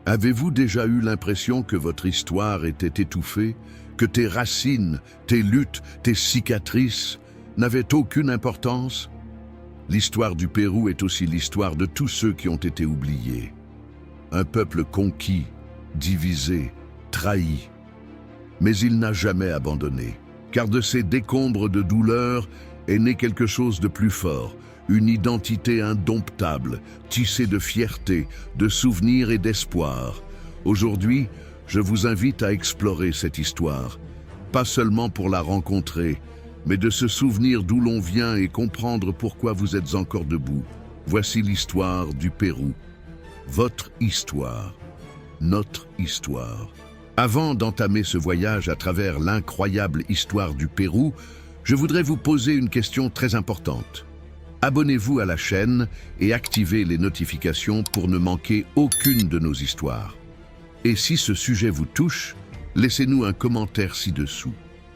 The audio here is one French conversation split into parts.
Avez-vous déjà eu l'impression que votre histoire était étouffée, que tes racines, tes luttes, tes cicatrices n'avaient aucune importance? L'histoire du Pérou est aussi l'histoire de tous ceux qui ont été oubliés. Un peuple conquis, divisé, trahi. Mais il n'a jamais abandonné, car de ces décombres de douleur est né quelque chose de plus fort, une identité indomptable, tissée de fierté, de souvenirs et d'espoir. Aujourd'hui, je vous invite à explorer cette histoire, pas seulement pour la rencontrer, mais de se souvenir d'où l'on vient et comprendre pourquoi vous êtes encore debout. Voici l'histoire du Pérou. Votre histoire, notre histoire. Avant d'entamer ce voyage à travers l'incroyable histoire du Pérou, je voudrais vous poser une question très importante. Abonnez-vous à la chaîne et activez les notifications pour ne manquer aucune de nos histoires. Et si ce sujet vous touche, laissez-nous un commentaire ci-dessous.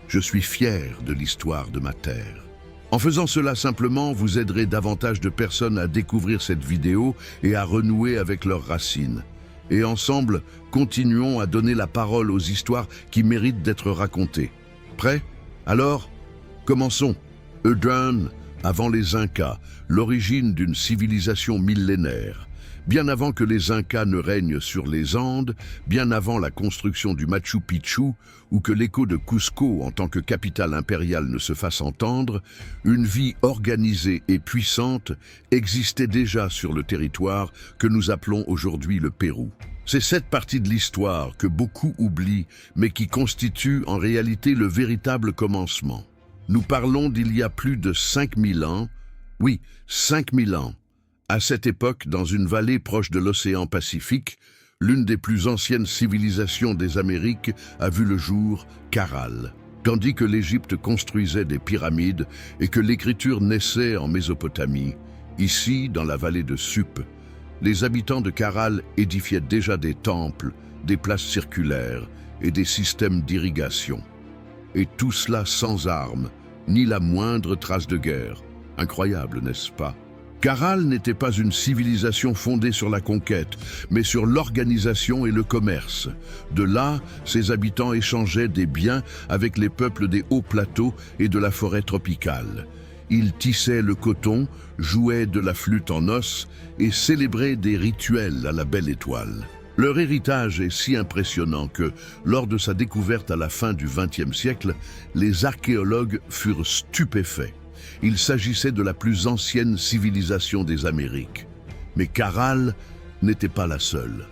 Je suis fier de l'histoire de ma terre. En faisant cela simplement, vous aiderez davantage de personnes à découvrir cette vidéo et à renouer avec leurs racines. Et ensemble, continuons à donner la parole aux histoires qui méritent d'être racontées. Prêts? Alors, commençons. Eudun, avant les Incas, l'origine d'une civilisation millénaire. Bien avant que les Incas ne règnent sur les Andes, bien avant la construction du Machu Picchu, ou que l'écho de Cusco en tant que capitale impériale ne se fasse entendre, une vie organisée et puissante existait déjà sur le territoire que nous appelons aujourd'hui le Pérou. C'est cette partie de l'histoire que beaucoup oublient, mais qui constitue en réalité le véritable commencement. Nous parlons d'il y a plus de 5000 ans, oui, 5000 ans. À cette époque, dans une vallée proche de l'océan Pacifique, l'une des plus anciennes civilisations des Amériques a vu le jour, Caral. Tandis que l'Égypte construisait des pyramides et que l'écriture naissait en Mésopotamie, ici, dans la vallée de Sup, les habitants de Caral édifiaient déjà des temples, des places circulaires et des systèmes d'irrigation. Et tout cela sans armes, ni la moindre trace de guerre. Incroyable, n'est-ce pas? Caral n'était pas une civilisation fondée sur la conquête, mais sur l'organisation et le commerce. De là, ses habitants échangeaient des biens avec les peuples des hauts plateaux et de la forêt tropicale. Ils tissaient le coton, jouaient de la flûte en os et célébraient des rituels à la belle étoile. Leur héritage est si impressionnant que, lors de sa découverte à la fin du XXe siècle, les archéologues furent stupéfaits. Il s'agissait de la plus ancienne civilisation des Amériques. Mais Caral n'était pas la seule.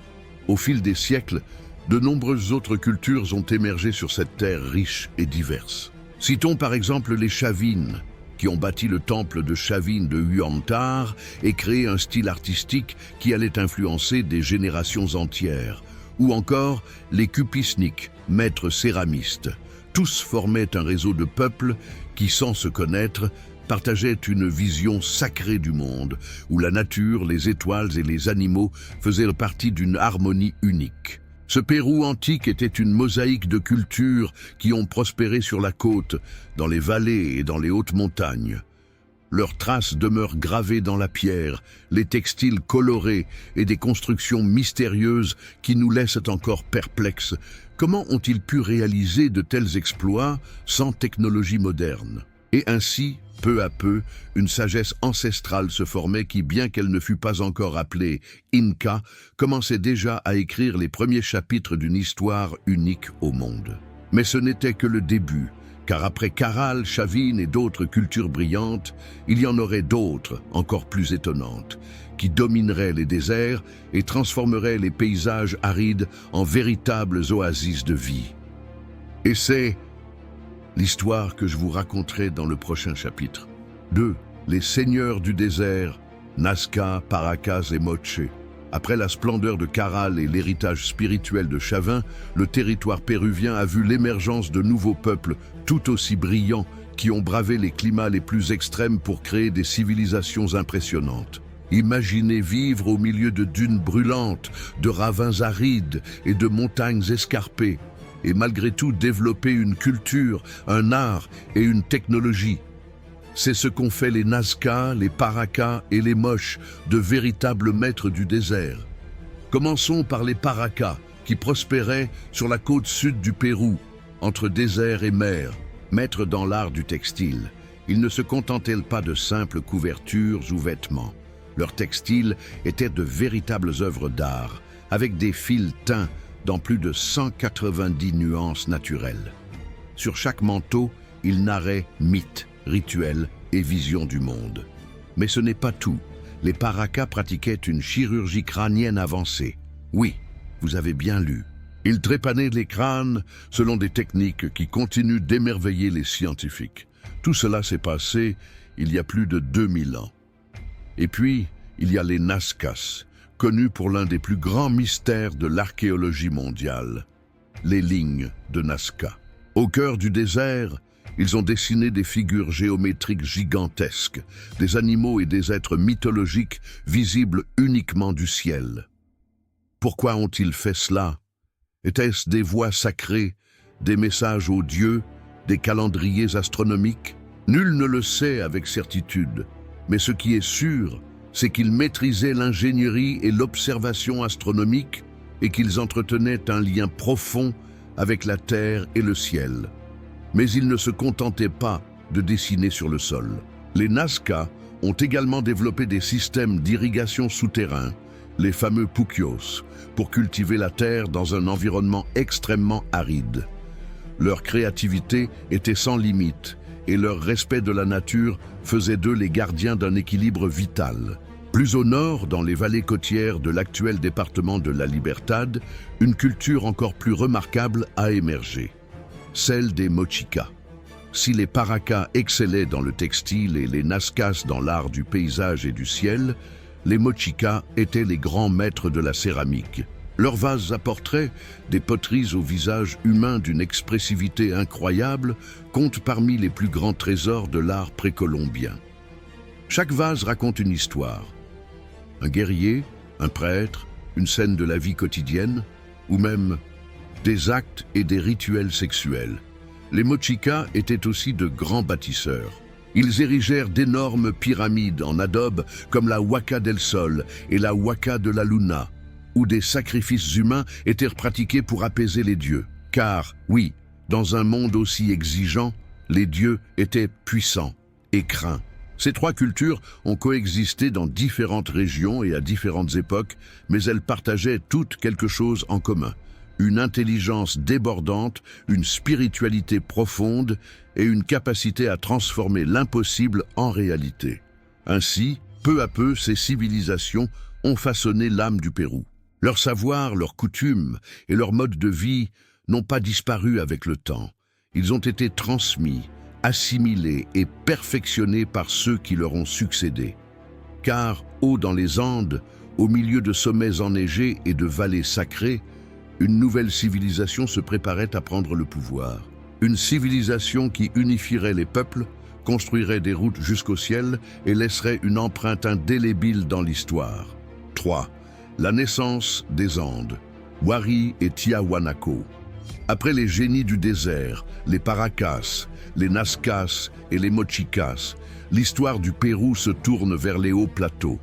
Au fil des siècles, de nombreuses autres cultures ont émergé sur cette terre riche et diverse. Citons par exemple les Chavines, qui ont bâti le temple de Chavin de Huantar et créé un style artistique qui allait influencer des générations entières. Ou encore les Cupisniks, maîtres céramistes. Tous formaient un réseau de peuples qui, sans se connaître, partageaient une vision sacrée du monde, où la nature, les étoiles et les animaux faisaient partie d'une harmonie unique. Ce Pérou antique était une mosaïque de cultures qui ont prospéré sur la côte, dans les vallées et dans les hautes montagnes. Leurs traces demeurent gravées dans la pierre, les textiles colorés et des constructions mystérieuses qui nous laissent encore perplexes. Comment ont-ils pu réaliser de tels exploits sans technologie moderne? Et ainsi, peu à peu, une sagesse ancestrale se formait qui, bien qu'elle ne fût pas encore appelée Inca, commençait déjà à écrire les premiers chapitres d'une histoire unique au monde. Mais ce n'était que le début, car après Caral, Chavin et d'autres cultures brillantes, il y en aurait d'autres, encore plus étonnantes, qui domineraient les déserts et transformeraient les paysages arides en véritables oasis de vie. Et c'est l'histoire que je vous raconterai dans le prochain chapitre. 2. Les seigneurs du désert, Nazca, Paracas et Moche. Après la splendeur de Caral et l'héritage spirituel de Chavin, le territoire péruvien a vu l'émergence de nouveaux peuples tout aussi brillants qui ont bravé les climats les plus extrêmes pour créer des civilisations impressionnantes. Imaginez vivre au milieu de dunes brûlantes, de ravins arides et de montagnes escarpées, et malgré tout développer une culture, un art et une technologie. C'est ce qu'ont fait les Nazca, les Paracas et les Moches, de véritables maîtres du désert. Commençons par les Paracas, qui prospéraient sur la côte sud du Pérou, entre désert et mer, maîtres dans l'art du textile. Ils ne se contentaient pas de simples couvertures ou vêtements. Leurs textiles étaient de véritables œuvres d'art, avec des fils teints dans plus de 190 nuances naturelles. Sur chaque manteau, ils narraient mythes, rituels et visions du monde. Mais ce n'est pas tout. Les Paracas pratiquaient une chirurgie crânienne avancée. Oui, vous avez bien lu. Ils trépanaient les crânes selon des techniques qui continuent d'émerveiller les scientifiques. Tout cela s'est passé il y a plus de 2000 ans. Et puis, il y a les Nazcas, connus pour l'un des plus grands mystères de l'archéologie mondiale, les lignes de Nazca. Au cœur du désert, ils ont dessiné des figures géométriques gigantesques, des animaux et des êtres mythologiques visibles uniquement du ciel. Pourquoi ont-ils fait cela? Étaient-ce des voix sacrées, des messages aux dieux, des calendriers astronomiques? Nul ne le sait avec certitude, mais ce qui est sûr, c'est qu'ils maîtrisaient l'ingénierie et l'observation astronomique et qu'ils entretenaient un lien profond avec la terre et le ciel. Mais ils ne se contentaient pas de dessiner sur le sol. Les Nazca ont également développé des systèmes d'irrigation souterrains, les fameux puquios, pour cultiver la terre dans un environnement extrêmement aride. Leur créativité était sans limite et leur respect de la nature faisait d'eux les gardiens d'un équilibre vital. Plus au nord, dans les vallées côtières de l'actuel département de la Libertad, une culture encore plus remarquable a émergé, celle des Mochicas. Si les Paracas excellaient dans le textile et les Nazcas dans l'art du paysage et du ciel, les Mochicas étaient les grands maîtres de la céramique. Leurs vases à portraits, des poteries au visage humain d'une expressivité incroyable, comptent parmi les plus grands trésors de l'art précolombien. Chaque vase raconte une histoire. Un guerrier, un prêtre, une scène de la vie quotidienne, ou même des actes et des rituels sexuels. Les Mochicas étaient aussi de grands bâtisseurs. Ils érigèrent d'énormes pyramides en adobe comme la Huaca del Sol et la Huaca de la Luna, où des sacrifices humains étaient pratiqués pour apaiser les dieux. Car, oui, dans un monde aussi exigeant, les dieux étaient puissants et craints. Ces trois cultures ont coexisté dans différentes régions et à différentes époques, mais elles partageaient toutes quelque chose en commun. Une intelligence débordante, une spiritualité profonde et une capacité à transformer l'impossible en réalité. Ainsi, peu à peu, ces civilisations ont façonné l'âme du Pérou. Leur savoir, leurs coutumes et leur mode de vie n'ont pas disparu avec le temps. Ils ont été transmis, assimilés et perfectionnés par ceux qui leur ont succédé. Car, haut dans les Andes, au milieu de sommets enneigés et de vallées sacrées, une nouvelle civilisation se préparait à prendre le pouvoir. Une civilisation qui unifierait les peuples, construirait des routes jusqu'au ciel et laisserait une empreinte indélébile dans l'histoire. 3. La naissance des Andes, Wari et Tiahuanaco. Après les génies du désert, les Paracas, les Nazcas et les Mochicas, l'histoire du Pérou se tourne vers les hauts plateaux.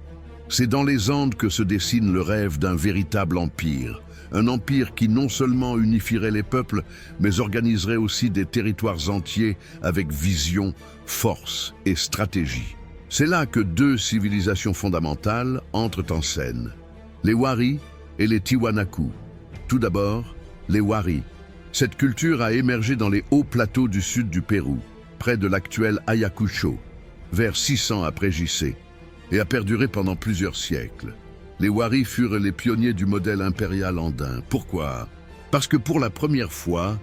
C'est dans les Andes que se dessine le rêve d'un véritable empire. Un empire qui non seulement unifierait les peuples, mais organiserait aussi des territoires entiers avec vision, force et stratégie. C'est là que deux civilisations fondamentales entrent en scène. Les Wari et les Tiwanaku. Tout d'abord, les Wari. Cette culture a émergé dans les hauts plateaux du sud du Pérou, près de l'actuel Ayacucho, vers 600 après JC, et a perduré pendant plusieurs siècles. Les Wari furent les pionniers du modèle impérial andin. Pourquoi? Parce que pour la première fois,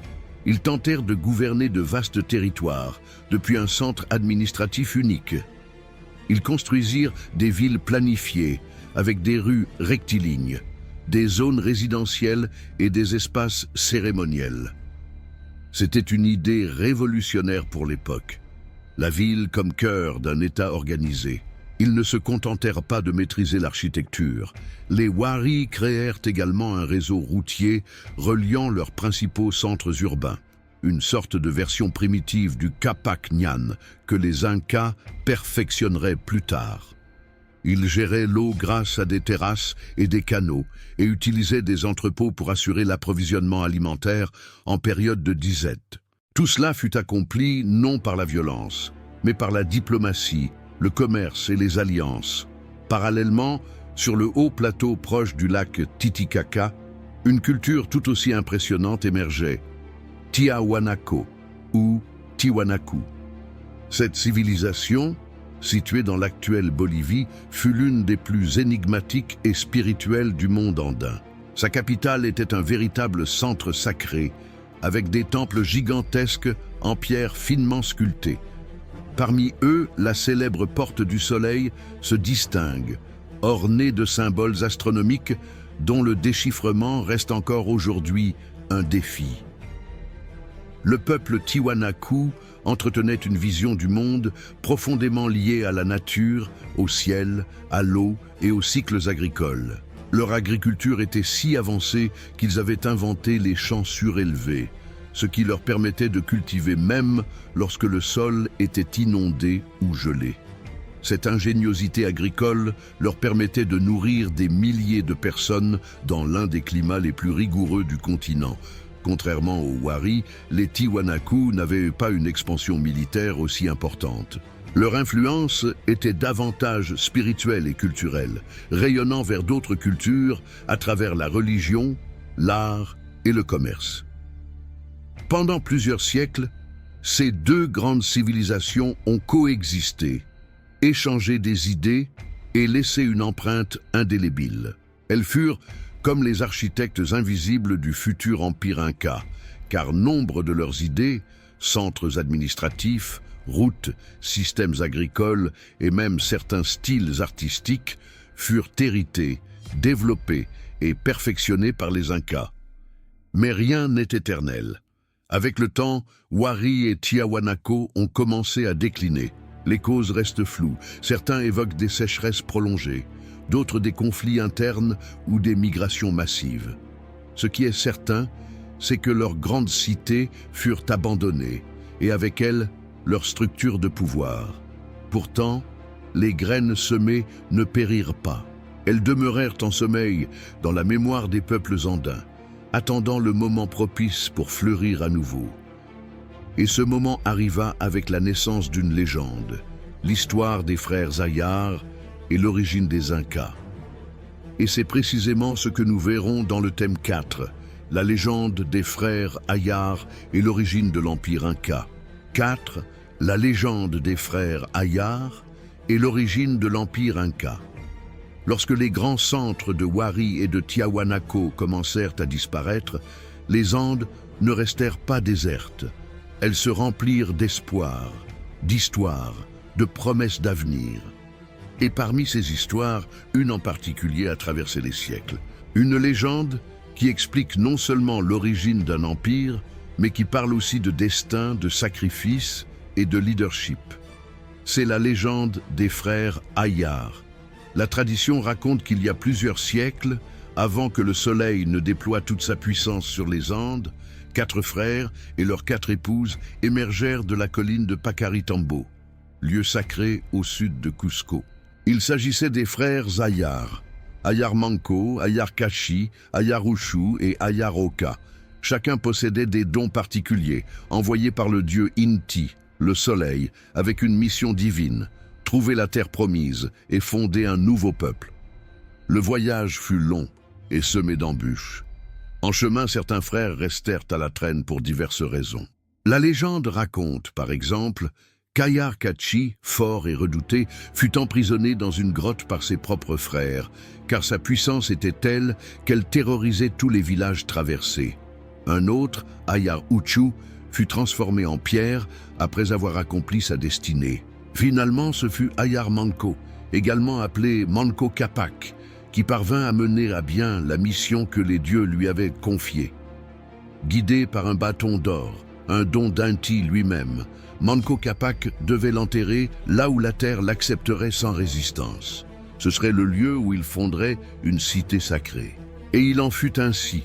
ils tentèrent de gouverner de vastes territoires, depuis un centre administratif unique. Ils construisirent des villes planifiées, avec des rues rectilignes, des zones résidentielles et des espaces cérémoniels. C'était une idée révolutionnaire pour l'époque. La ville comme cœur d'un État organisé. Ils ne se contentèrent pas de maîtriser l'architecture. Les Wari créèrent également un réseau routier reliant leurs principaux centres urbains, une sorte de version primitive du Capac Ñan que les Incas perfectionneraient plus tard. Ils géraient l'eau grâce à des terrasses et des canaux et utilisaient des entrepôts pour assurer l'approvisionnement alimentaire en période de disette. Tout cela fut accompli non par la violence, mais par la diplomatie, le commerce et les alliances. Parallèlement, sur le haut plateau proche du lac Titicaca, une culture tout aussi impressionnante émergeait, Tiahuanaco ou Tiwanaku. Cette civilisation, située dans l'actuelle Bolivie, fut l'une des plus énigmatiques et spirituelles du monde andin. Sa capitale était un véritable centre sacré, avec des temples gigantesques en pierre finement sculptée. Parmi eux, la célèbre Porte du Soleil se distingue, ornée de symboles astronomiques dont le déchiffrement reste encore aujourd'hui un défi. Le peuple Tiwanaku entretenait une vision du monde profondément liée à la nature, au ciel, à l'eau et aux cycles agricoles. Leur agriculture était si avancée qu'ils avaient inventé les champs surélevés, ce qui leur permettait de cultiver même lorsque le sol était inondé ou gelé. Cette ingéniosité agricole leur permettait de nourrir des milliers de personnes dans l'un des climats les plus rigoureux du continent. Contrairement aux Wari, les Tiwanaku n'avaient pas une expansion militaire aussi importante. Leur influence était davantage spirituelle et culturelle, rayonnant vers d'autres cultures à travers la religion, l'art et le commerce. Pendant plusieurs siècles, ces deux grandes civilisations ont coexisté, échangé des idées et laissé une empreinte indélébile. Elles furent comme les architectes invisibles du futur empire inca, car nombre de leurs idées, centres administratifs, routes, systèmes agricoles et même certains styles artistiques furent hérités, développés et perfectionnés par les Incas. Mais rien n'est éternel. Avec le temps, Wari et Tiahuanaco ont commencé à décliner. Les causes restent floues. Certains évoquent des sécheresses prolongées, d'autres des conflits internes ou des migrations massives. Ce qui est certain, c'est que leurs grandes cités furent abandonnées, et avec elles, leur structure de pouvoir. Pourtant, les graines semées ne périrent pas. Elles demeurèrent en sommeil dans la mémoire des peuples andins, attendant le moment propice pour fleurir à nouveau. Et ce moment arriva avec la naissance d'une légende, l'histoire des frères Ayar et l'origine des Incas. Et c'est précisément ce que nous verrons dans le thème 4, la légende des frères Ayar et l'origine de l'Empire Inca. 4. La légende des frères Ayar et l'origine de l'Empire Inca. Lorsque les grands centres de Wari et de Tiahuanaco commencèrent à disparaître, les Andes ne restèrent pas désertes. Elles se remplirent d'espoir, d'histoire, de promesses d'avenir. Et parmi ces histoires, une en particulier a traversé les siècles. Une légende qui explique non seulement l'origine d'un empire, mais qui parle aussi de destin, de sacrifice et de leadership. C'est la légende des frères Ayar. La tradition raconte qu'il y a plusieurs siècles, avant que le soleil ne déploie toute sa puissance sur les Andes, 4 frères et leurs 4 épouses émergèrent de la colline de Pacaritambo, lieu sacré au sud de Cusco. Il s'agissait des frères Ayar, Ayar Manco, Ayar Kashi, Ayar Ushu et Ayar Oka. Chacun possédait des dons particuliers, envoyés par le dieu Inti, le soleil, avec une mission divine, trouver la terre promise et fonder un nouveau peuple. Le voyage fut long et semé d'embûches. En chemin, certains frères restèrent à la traîne pour diverses raisons. La légende raconte, par exemple, qu'Ayar Kachi, fort et redouté, fut emprisonné dans une grotte par ses propres frères, car sa puissance était telle qu'elle terrorisait tous les villages traversés. Un autre, Ayar Uchu, fut transformé en pierre après avoir accompli sa destinée. Finalement, ce fut Ayar Manco, également appelé Manco Capac, qui parvint à mener à bien la mission que les dieux lui avaient confiée. Guidé par un bâton d'or, un don d'Inti lui-même, Manco Capac devait l'enterrer là où la terre l'accepterait sans résistance. Ce serait le lieu où il fonderait une cité sacrée. Et il en fut ainsi.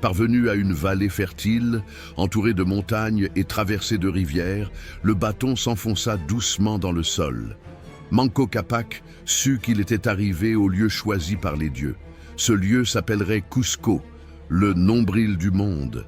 Parvenu à une vallée fertile, entourée de montagnes et traversée de rivières, le bâton s'enfonça doucement dans le sol. Manco Cápac sut qu'il était arrivé au lieu choisi par les dieux. Ce lieu s'appellerait Cusco, le nombril du monde,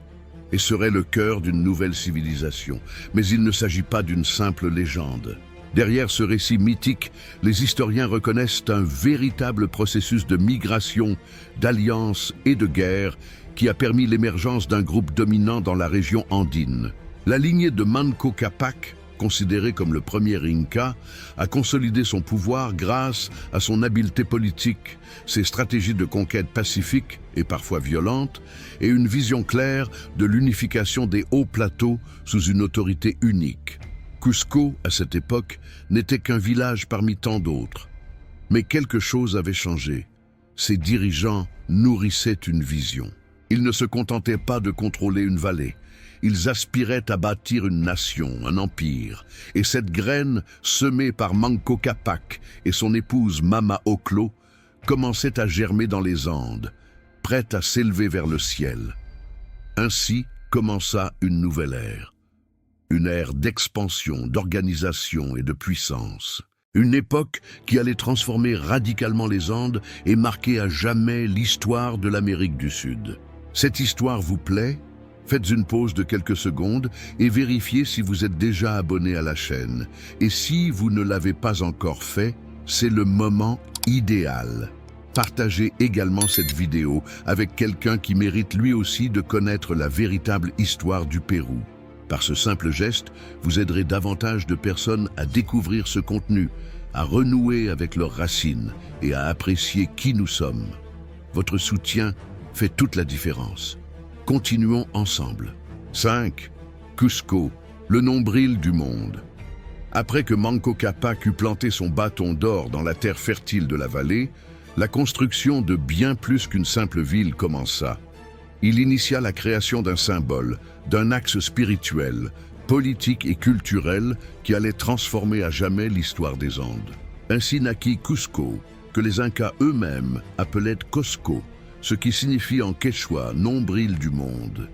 et serait le cœur d'une nouvelle civilisation. Mais il ne s'agit pas d'une simple légende. Derrière ce récit mythique, les historiens reconnaissent un véritable processus de migration, d'alliance et de guerre qui a permis l'émergence d'un groupe dominant dans la région andine. La lignée de Manco Cápac, considéré comme le premier Inca, a consolidé son pouvoir grâce à son habileté politique, ses stratégies de conquête pacifiques et parfois violentes, et une vision claire de l'unification des hauts plateaux sous une autorité unique. Cusco, à cette époque, n'était qu'un village parmi tant d'autres. Mais quelque chose avait changé. Ses dirigeants nourrissaient une vision. Ils ne se contentaient pas de contrôler une vallée. Ils aspiraient à bâtir une nation, un empire. Et cette graine, semée par Manco Cápac et son épouse Mama Ocllo, commençait à germer dans les Andes, prête à s'élever vers le ciel. Ainsi commença une nouvelle ère. Une ère d'expansion, d'organisation et de puissance. Une époque qui allait transformer radicalement les Andes et marquer à jamais l'histoire de l'Amérique du Sud. Cette histoire vous plaît ? Faites une pause de quelques secondes et vérifiez si vous êtes déjà abonné à la chaîne. Et si vous ne l'avez pas encore fait, c'est le moment idéal. Partagez également cette vidéo avec quelqu'un qui mérite lui aussi de connaître la véritable histoire du Pérou. Par ce simple geste, vous aiderez davantage de personnes à découvrir ce contenu, à renouer avec leurs racines et à apprécier qui nous sommes. Votre soutien fait toute la différence. Continuons ensemble. 5. Cusco, le nombril du monde. Après que Manco Cápac eut planté son bâton d'or dans la terre fertile de la vallée, la construction de bien plus qu'une simple ville commença. Il initia la création d'un symbole, d'un axe spirituel, politique et culturel qui allait transformer à jamais l'histoire des Andes. Ainsi naquit Cusco, que les Incas eux-mêmes appelaient Cosco, ce qui signifie en quechua « nombril du monde ».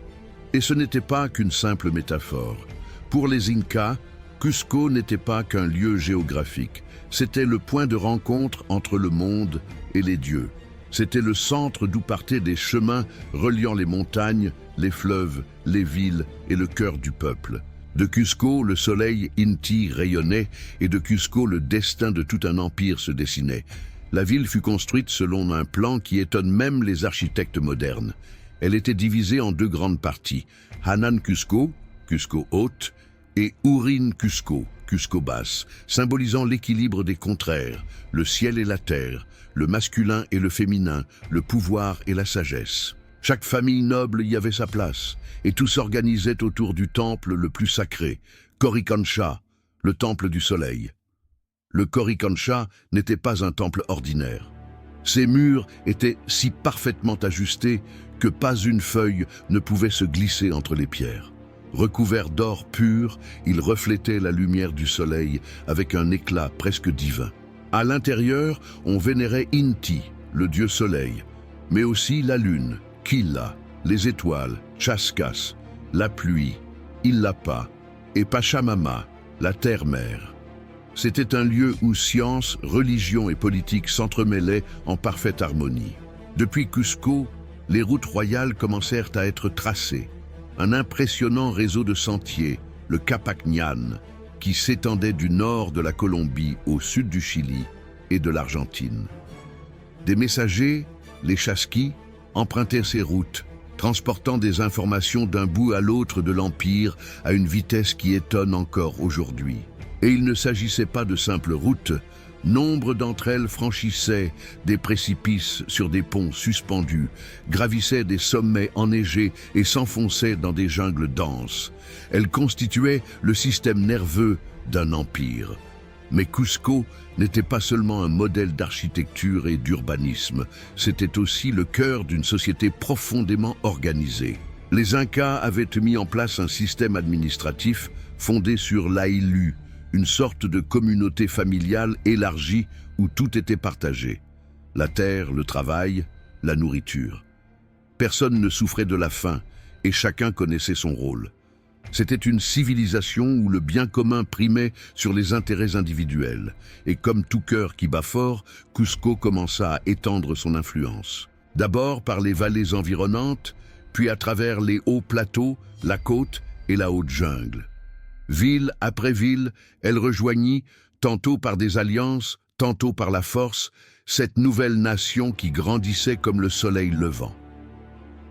Et ce n'était pas qu'une simple métaphore. Pour les Incas, Cusco n'était pas qu'un lieu géographique, c'était le point de rencontre entre le monde et les dieux. C'était le centre d'où partaient des chemins reliant les montagnes, les fleuves, les villes et le cœur du peuple. De Cusco, le soleil Inti rayonnait et de Cusco, le destin de tout un empire se dessinait. La ville fut construite selon un plan qui étonne même les architectes modernes. Elle était divisée en deux grandes parties, Hanan Cusco, Cusco haute, et Urin Cusco, Cusco basse, symbolisant l'équilibre des contraires, le ciel et la terre, le masculin et le féminin, le pouvoir et la sagesse. Chaque famille noble y avait sa place, et tout s'organisait autour du temple le plus sacré, Coricancha, le temple du soleil. Le Coricancha n'était pas un temple ordinaire. Ses murs étaient si parfaitement ajustés que pas une feuille ne pouvait se glisser entre les pierres. Recouvert d'or pur, il reflétait la lumière du soleil avec un éclat presque divin. À l'intérieur, on vénérait Inti, le dieu soleil, mais aussi la lune, Quilla, les étoiles, Chascas, la pluie, Illapa et Pachamama, la terre-mère. C'était un lieu où science, religion et politique s'entremêlaient en parfaite harmonie. Depuis Cusco, les routes royales commencèrent à être tracées. Un impressionnant réseau de sentiers, le Capacñan, qui s'étendait du nord de la Colombie au sud du Chili et de l'Argentine. Des messagers, les chasquis, empruntaient ces routes, transportant des informations d'un bout à l'autre de l'Empire à une vitesse qui étonne encore aujourd'hui. Et il ne s'agissait pas de simples routes, nombre d'entre elles franchissaient des précipices sur des ponts suspendus, gravissaient des sommets enneigés et s'enfonçaient dans des jungles denses. Elles constituaient le système nerveux d'un empire. Mais Cusco n'était pas seulement un modèle d'architecture et d'urbanisme, c'était aussi le cœur d'une société profondément organisée. Les Incas avaient mis en place un système administratif fondé sur l'Aïlu, une sorte de communauté familiale élargie où tout était partagé. La terre, le travail, la nourriture. Personne ne souffrait de la faim et chacun connaissait son rôle. C'était une civilisation où le bien commun primait sur les intérêts individuels. Et comme tout cœur qui bat fort, Cusco commença à étendre son influence. D'abord par les vallées environnantes, puis à travers les hauts plateaux, la côte et la haute jungle. Ville après ville, elle rejoignit, tantôt par des alliances, tantôt par la force, cette nouvelle nation qui grandissait comme le soleil levant.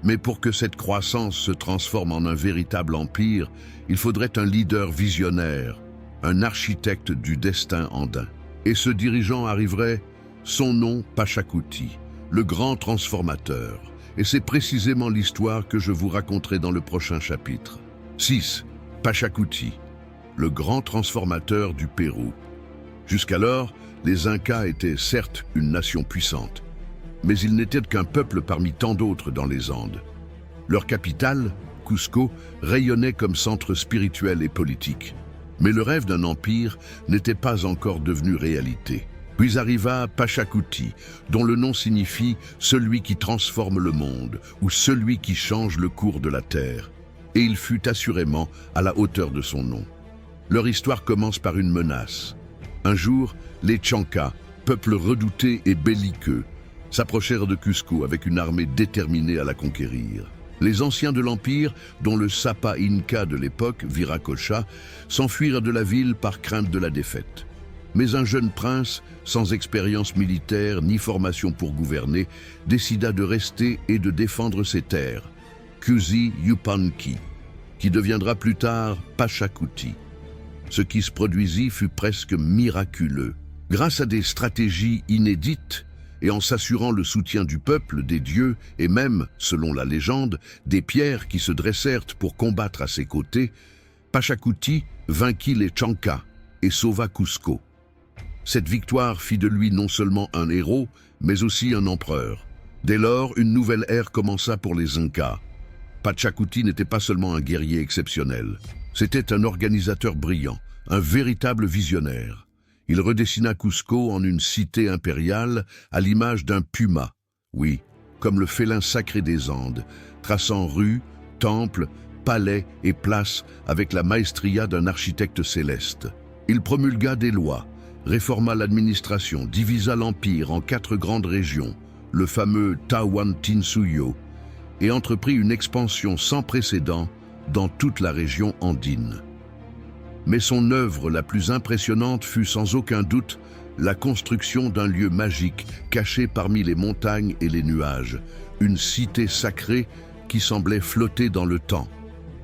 Mais pour que cette croissance se transforme en un véritable empire, il faudrait un leader visionnaire, un architecte du destin andin. Et ce dirigeant arriverait, son nom Pachacuti, le grand transformateur. Et c'est précisément l'histoire que je vous raconterai dans le prochain chapitre. 6. Pachacuti, le grand transformateur du Pérou. Jusqu'alors, les Incas étaient certes une nation puissante, mais ils n'étaient qu'un peuple parmi tant d'autres dans les Andes. Leur capitale, Cusco, rayonnait comme centre spirituel et politique. Mais le rêve d'un empire n'était pas encore devenu réalité. Puis arriva Pachacuti, dont le nom signifie « celui qui transforme le monde » ou « celui qui change le cours de la terre ». Et il fut assurément à la hauteur de son nom. Leur histoire commence par une menace. Un jour, les Chancas, peuple redouté et belliqueux, s'approchèrent de Cusco avec une armée déterminée à la conquérir. Les anciens de l'Empire, dont le Sapa Inca de l'époque, Viracocha, s'enfuirent de la ville par crainte de la défaite. Mais un jeune prince, sans expérience militaire ni formation pour gouverner, décida de rester et de défendre ses terres, Cusi Yupanqui, qui deviendra plus tard Pachacuti. Ce qui se produisit fut presque miraculeux. Grâce à des stratégies inédites, et en s'assurant le soutien du peuple, des dieux et même, selon la légende, des pierres qui se dressèrent pour combattre à ses côtés, Pachacuti vainquit les Chancas et sauva Cusco. Cette victoire fit de lui non seulement un héros, mais aussi un empereur. Dès lors, une nouvelle ère commença pour les Incas. Pachacuti n'était pas seulement un guerrier exceptionnel, c'était un organisateur brillant, un véritable visionnaire. Il redessina Cusco en une cité impériale à l'image d'un puma, oui, comme le félin sacré des Andes, traçant rues, temples, palais et places avec la maestria d'un architecte céleste. Il promulgua des lois, réforma l'administration, divisa l'empire en 4 grandes régions, le fameux Tahuantinsuyo, et entreprit une expansion sans précédent dans toute la région andine. Mais son œuvre la plus impressionnante fut sans aucun doute la construction d'un lieu magique caché parmi les montagnes et les nuages, une cité sacrée qui semblait flotter dans le temps,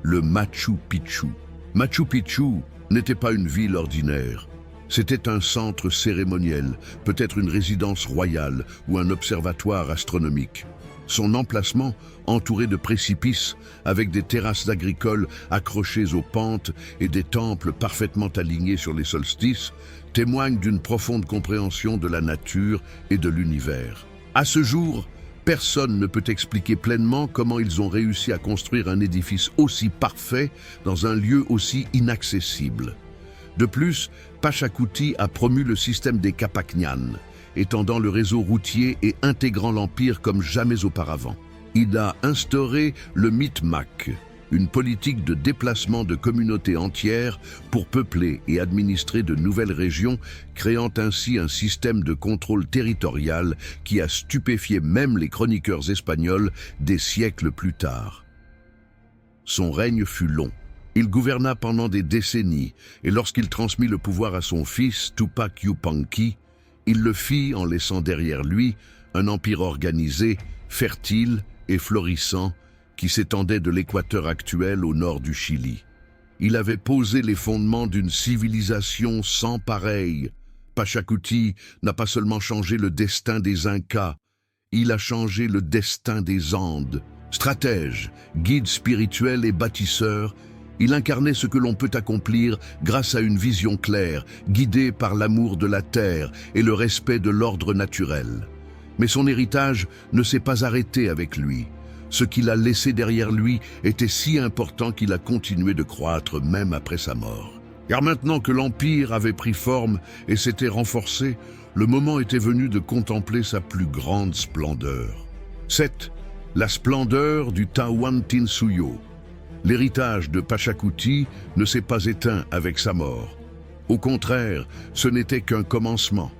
le Machu Picchu. Machu Picchu n'était pas une ville ordinaire, c'était un centre cérémoniel, peut-être une résidence royale ou un observatoire astronomique. Son emplacement, entouré de précipices, avec des terrasses agricoles accrochées aux pentes et des temples parfaitement alignés sur les solstices, témoigne d'une profonde compréhension de la nature et de l'univers. À ce jour, personne ne peut expliquer pleinement comment ils ont réussi à construire un édifice aussi parfait dans un lieu aussi inaccessible. De plus, Pachacuti a promu le système des Capacñan, étendant le réseau routier et intégrant l'Empire comme jamais auparavant. Il a instauré le Micmac, une politique de déplacement de communautés entières pour peupler et administrer de nouvelles régions, créant ainsi un système de contrôle territorial qui a stupéfié même les chroniqueurs espagnols des siècles plus tard. Son règne fut long. Il gouverna pendant des décennies, et lorsqu'il transmit le pouvoir à son fils, Tupac Yupanqui, il le fit en laissant derrière lui un empire organisé, fertile et florissant qui s'étendait de l'équateur actuel au nord du Chili. Il avait posé les fondements d'une civilisation sans pareille. Pachacuti n'a pas seulement changé le destin des Incas, il a changé le destin des Andes. Stratège, guide spirituel et bâtisseur, il incarnait ce que l'on peut accomplir grâce à une vision claire, guidée par l'amour de la terre et le respect de l'ordre naturel. Mais son héritage ne s'est pas arrêté avec lui. Ce qu'il a laissé derrière lui était si important qu'il a continué de croître même après sa mort. Car maintenant que l'Empire avait pris forme et s'était renforcé, le moment était venu de contempler sa plus grande splendeur. C'est la splendeur du Tahuantinsuyo. L'héritage de Pachacuti ne s'est pas éteint avec sa mort. Au contraire, ce n'était qu'un commencement.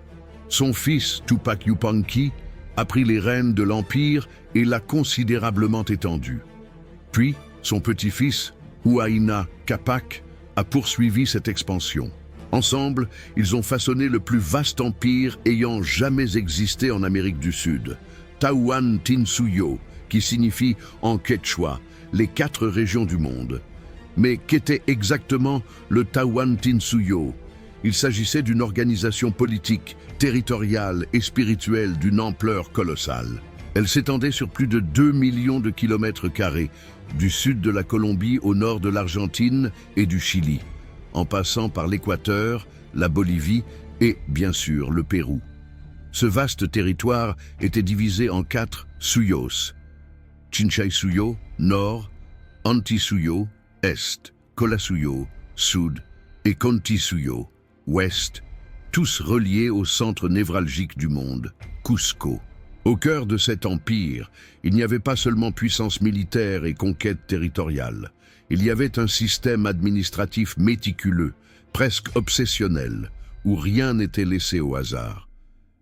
Son fils, Tupac Yupanqui, a pris les rênes de l'Empire et l'a considérablement étendu. Puis, son petit-fils, Huayna Capac, a poursuivi cette expansion. Ensemble, ils ont façonné le plus vaste empire ayant jamais existé en Amérique du Sud, Tahuantinsuyo, qui signifie en quechua les 4 régions du monde. Mais qu'était exactement le Tahuantinsuyo? Il s'agissait d'une organisation politique, territoriale et spirituelle d'une ampleur colossale. Elle s'étendait sur plus de 2 millions de kilomètres carrés, du sud de la Colombie au nord de l'Argentine et du Chili, en passant par l'Équateur, la Bolivie et, bien sûr, le Pérou. Ce vaste territoire était divisé en 4 suyos: Chinchaysuyo, nord, Antisuyo, est, Collasuyo, sud, et Contisuyo, ouest, tous reliés au centre névralgique du monde, Cusco. Au cœur de cet empire, il n'y avait pas seulement puissance militaire et conquête territoriale. Il y avait un système administratif méticuleux, presque obsessionnel, où rien n'était laissé au hasard.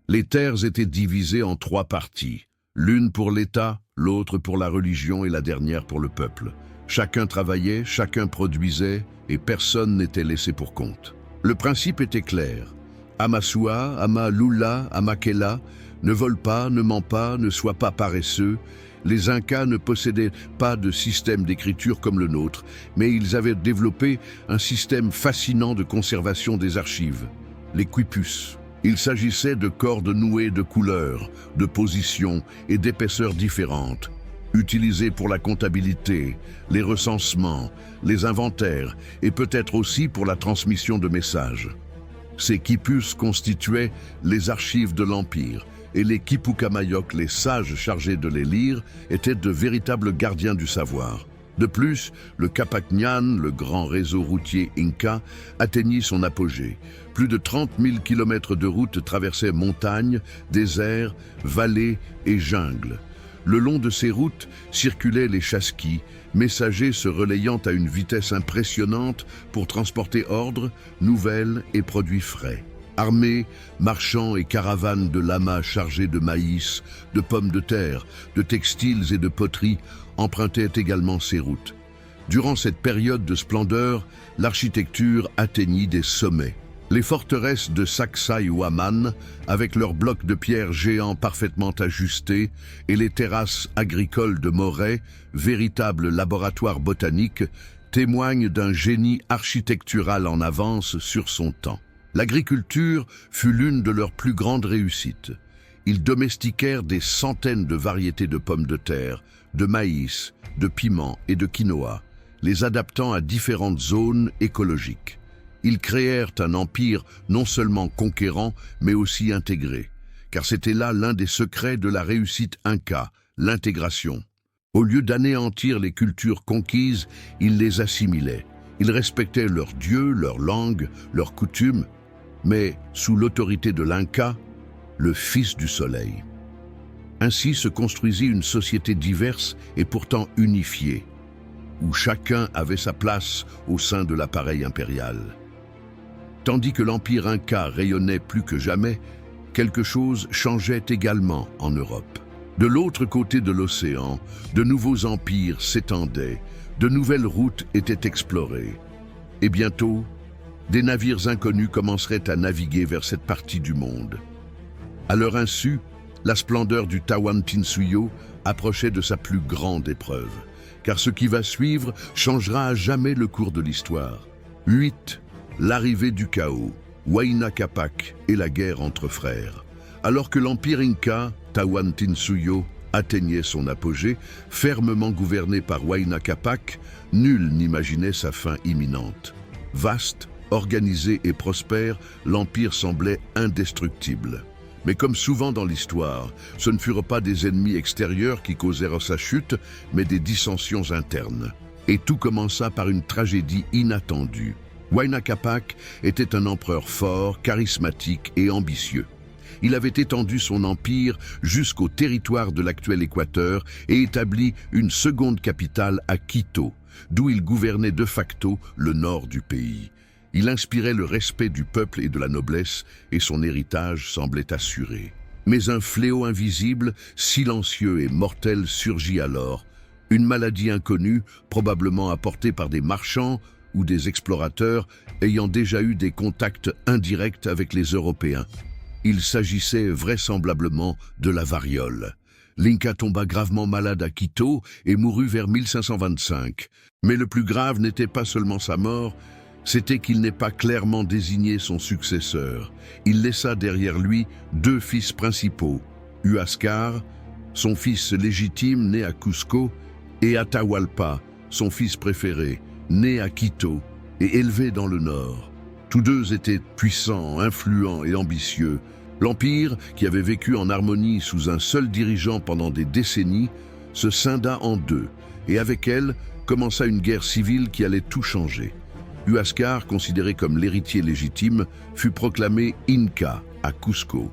Les terres étaient divisées en 3 parties, l'une pour l'État, l'autre pour la religion et la dernière pour le peuple. Chacun travaillait, chacun produisait, et personne n'était laissé pour compte. Le principe était clair. Amasua, Amalula, Amakela, ne vole pas, ne ment pas, ne sois pas paresseux. Les Incas ne possédaient pas de système d'écriture comme le nôtre, mais ils avaient développé un système fascinant de conservation des archives, les quipus. Il s'agissait de cordes nouées de couleurs, de positions et d'épaisseurs différentes, utilisées pour la comptabilité, les recensements, les inventaires et peut-être aussi pour la transmission de messages. Ces quipus constituaient les archives de l'Empire, et les Quipucamayok, les sages chargés de les lire, étaient de véritables gardiens du savoir. De plus, le Capacñan, le grand réseau routier Inca, atteignit son apogée. Plus de 30 000 kilomètres de routes traversaient montagnes, déserts, vallées et jungles. Le long de ces routes circulaient les chasquis, messagers se relayant à une vitesse impressionnante pour transporter ordres, nouvelles et produits frais. Armées, marchands et caravanes de lamas chargés de maïs, de pommes de terre, de textiles et de poteries empruntaient également ces routes. Durant cette période de splendeur, l'architecture atteignit des sommets. Les forteresses de Sacsayhuaman, avec leurs blocs de pierre géants parfaitement ajustés, et les terrasses agricoles de Moret, véritables laboratoires botaniques, témoignent d'un génie architectural en avance sur son temps. L'agriculture fut l'une de leurs plus grandes réussites. Ils domestiquèrent des centaines de variétés de pommes de terre, de maïs, de piments et de quinoa, les adaptant à différentes zones écologiques. Ils créèrent un empire non seulement conquérant, mais aussi intégré, car c'était là l'un des secrets de la réussite inca, l'intégration. Au lieu d'anéantir les cultures conquises, ils les assimilaient. Ils respectaient leurs dieux, leur langue, leurs coutumes, mais sous l'autorité de l'Inca, le fils du soleil. Ainsi se construisit une société diverse et pourtant unifiée, où chacun avait sa place au sein de l'appareil impérial. Tandis que l'empire Inca rayonnait plus que jamais, quelque chose changeait également en Europe. De l'autre côté de l'océan, de nouveaux empires s'étendaient, de nouvelles routes étaient explorées. Et bientôt, des navires inconnus commenceraient à naviguer vers cette partie du monde. À leur insu, la splendeur du Tahuantinsuyo approchait de sa plus grande épreuve, car ce qui va suivre changera à jamais le cours de l'histoire. 8. L'arrivée du chaos, Huayna Capac et la guerre entre frères. Alors que l'empire Inca, Tahuantinsuyo, atteignait son apogée, fermement gouverné par Huayna Capac, nul n'imaginait sa fin imminente. Vaste, organisé et prospère, l'empire semblait indestructible. Mais comme souvent dans l'histoire, ce ne furent pas des ennemis extérieurs qui causèrent sa chute, mais des dissensions internes. Et tout commença par une tragédie inattendue. Huayna Capac était un empereur fort, charismatique et ambitieux. Il avait étendu son empire jusqu'au territoire de l'actuel Équateur et établi une seconde capitale à Quito, d'où il gouvernait de facto le nord du pays. Il inspirait le respect du peuple et de la noblesse, et son héritage semblait assuré. Mais un fléau invisible, silencieux et mortel surgit alors. Une maladie inconnue, probablement apportée par des marchands ou des explorateurs ayant déjà eu des contacts indirects avec les Européens. Il s'agissait vraisemblablement de la variole. L'Inca tomba gravement malade à Quito et mourut vers 1525. Mais le plus grave n'était pas seulement sa mort, c'était qu'il n'ait pas clairement désigné son successeur. Il laissa derrière lui deux fils principaux, Huáscar, son fils légitime né à Cusco, et Atahualpa, son fils préféré, né à Quito et élevé dans le nord. Tous deux étaient puissants, influents et ambitieux. L'Empire, qui avait vécu en harmonie sous un seul dirigeant pendant des décennies, se scinda en deux, et avec elle commença une guerre civile qui allait tout changer. Huáscar, considéré comme l'héritier légitime, fut proclamé Inca à Cusco.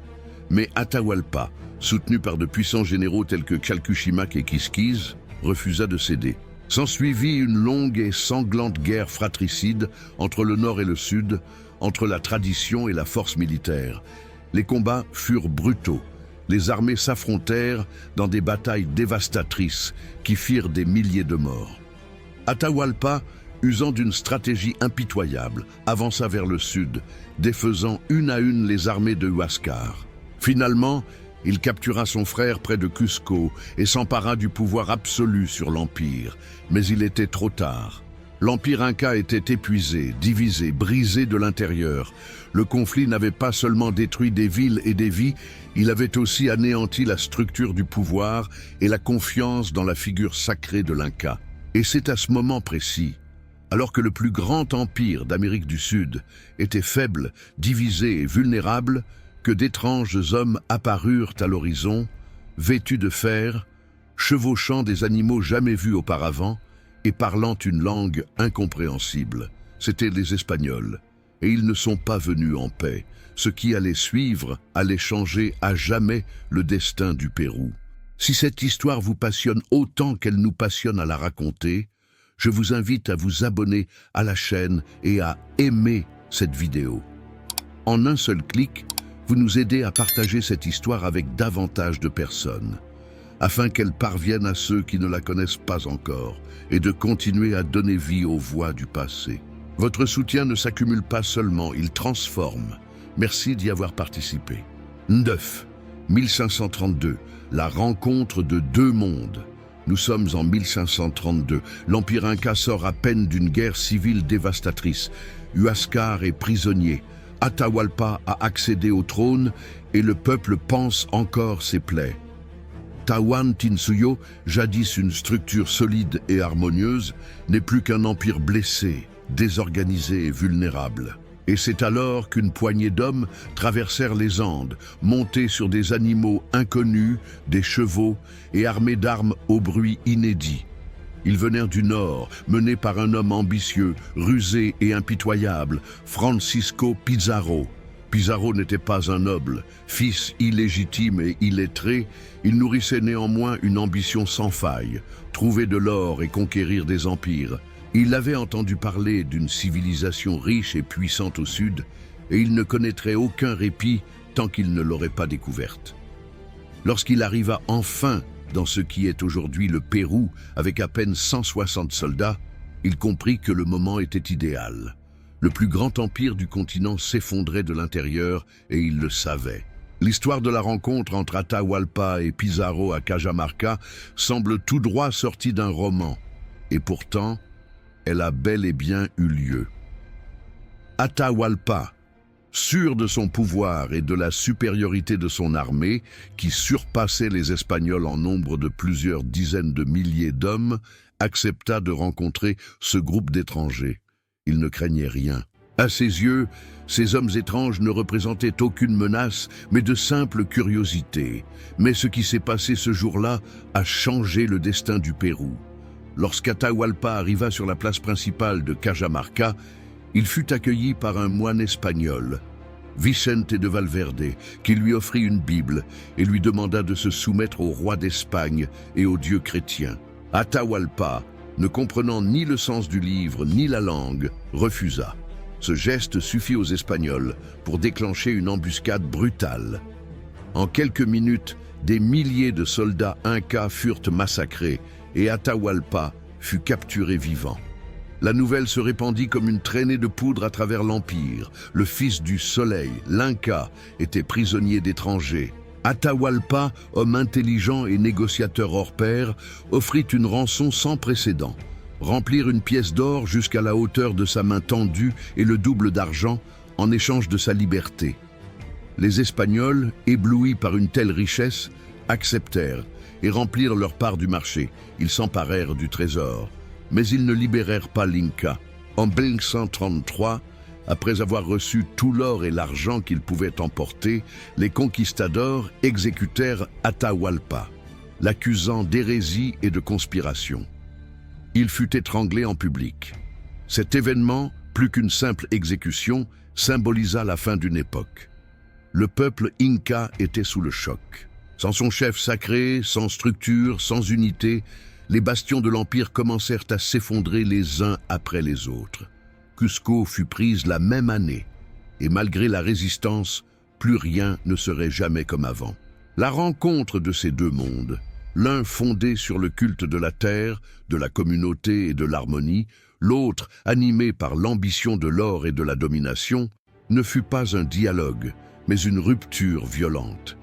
Mais Atahualpa, soutenu par de puissants généraux tels que Chalcuchimac et Quisquis, refusa de céder. S'ensuivit une longue et sanglante guerre fratricide entre le nord et le sud, entre la tradition et la force militaire. Les combats furent brutaux. Les armées s'affrontèrent dans des batailles dévastatrices qui firent des milliers de morts. Atahualpa, usant d'une stratégie impitoyable, avança vers le sud, défaisant une à une les armées de Huáscar. Finalement, il captura son frère près de Cusco et s'empara du pouvoir absolu sur l'Empire. Mais il était trop tard. L'Empire Inca était épuisé, divisé, brisé de l'intérieur. Le conflit n'avait pas seulement détruit des villes et des vies, il avait aussi anéanti la structure du pouvoir et la confiance dans la figure sacrée de l'Inca. Et c'est à ce moment précis, alors que le plus grand empire d'Amérique du Sud était faible, divisé et vulnérable, que d'étranges hommes apparurent à l'horizon, vêtus de fer, chevauchant des animaux jamais vus auparavant et parlant une langue incompréhensible. C'étaient les Espagnols, et ils ne sont pas venus en paix. Ce qui allait suivre allait changer à jamais le destin du Pérou. Si cette histoire vous passionne autant qu'elle nous passionne à la raconter, je vous invite à vous abonner à la chaîne et à aimer cette vidéo. En un seul clic, vous nous aidez à partager cette histoire avec davantage de personnes, afin qu'elle parvienne à ceux qui ne la connaissent pas encore, et de continuer à donner vie aux voix du passé. Votre soutien ne s'accumule pas seulement, il transforme. Merci d'y avoir participé. 9. 1532, la rencontre de deux mondes. Nous sommes en 1532. L'Empire Inca sort à peine d'une guerre civile dévastatrice. Huáscar est prisonnier. Atahualpa a accédé au trône et le peuple pense encore ses plaies. Tahuantinsuyo, jadis une structure solide et harmonieuse, n'est plus qu'un empire blessé, désorganisé et vulnérable. Et c'est alors qu'une poignée d'hommes traversèrent les Andes, montés sur des animaux inconnus, des chevaux et armés d'armes au bruit inédit. Ils venèrent du nord, menés par un homme ambitieux, rusé et impitoyable, Francisco Pizarro. Pizarro n'était pas un noble, fils illégitime et illettré, il nourrissait néanmoins une ambition sans faille, trouver de l'or et conquérir des empires. Il avait entendu parler d'une civilisation riche et puissante au sud, et il ne connaîtrait aucun répit tant qu'il ne l'aurait pas découverte. Lorsqu'il arriva enfin dans ce qui est aujourd'hui le Pérou, avec à peine 160 soldats, il comprit que le moment était idéal. Le plus grand empire du continent s'effondrait de l'intérieur et il le savait. L'histoire de la rencontre entre Atahualpa et Pizarro à Cajamarca semble tout droit sortie d'un roman. Et pourtant, elle a bel et bien eu lieu. Atahualpa, sûr de son pouvoir et de la supériorité de son armée, qui surpassait les Espagnols en nombre de plusieurs dizaines de milliers d'hommes, accepta de rencontrer ce groupe d'étrangers. Il ne craignait rien. À ses yeux, ces hommes étranges ne représentaient aucune menace, mais de simple curiosité. Mais ce qui s'est passé ce jour-là a changé le destin du Pérou. Lorsqu'Atahualpa arriva sur la place principale de Cajamarca, il fut accueilli par un moine espagnol. Vicente de Valverde, qui lui offrit une Bible et lui demanda de se soumettre au roi d'Espagne et aux dieux chrétiens. Atahualpa, ne comprenant ni le sens du livre ni la langue, refusa. Ce geste suffit aux Espagnols pour déclencher une embuscade brutale. En quelques minutes, des milliers de soldats incas furent massacrés et Atahualpa fut capturé vivant. La nouvelle se répandit comme une traînée de poudre à travers l'Empire. Le fils du soleil, l'Inca, était prisonnier d'étrangers. Atahualpa, homme intelligent et négociateur hors pair, offrit une rançon sans précédent. Remplir une pièce d'or jusqu'à la hauteur de sa main tendue et le double d'argent en échange de sa liberté. Les Espagnols, éblouis par une telle richesse, acceptèrent et remplirent leur part du marché. Ils s'emparèrent du trésor. Mais ils ne libérèrent pas l'Inca. En 1533, après avoir reçu tout l'or et l'argent qu'ils pouvaient emporter, les conquistadors exécutèrent Atahualpa, l'accusant d'hérésie et de conspiration. Il fut étranglé en public. Cet événement, plus qu'une simple exécution, symbolisa la fin d'une époque. Le peuple Inca était sous le choc. Sans son chef sacré, sans structure, sans unité, les bastions de l'Empire commencèrent à s'effondrer les uns après les autres. Cusco fut prise la même année, et malgré la résistance, plus rien ne serait jamais comme avant. La rencontre de ces deux mondes, l'un fondé sur le culte de la terre, de la communauté et de l'harmonie, l'autre animé par l'ambition de l'or et de la domination, ne fut pas un dialogue, mais une rupture violente.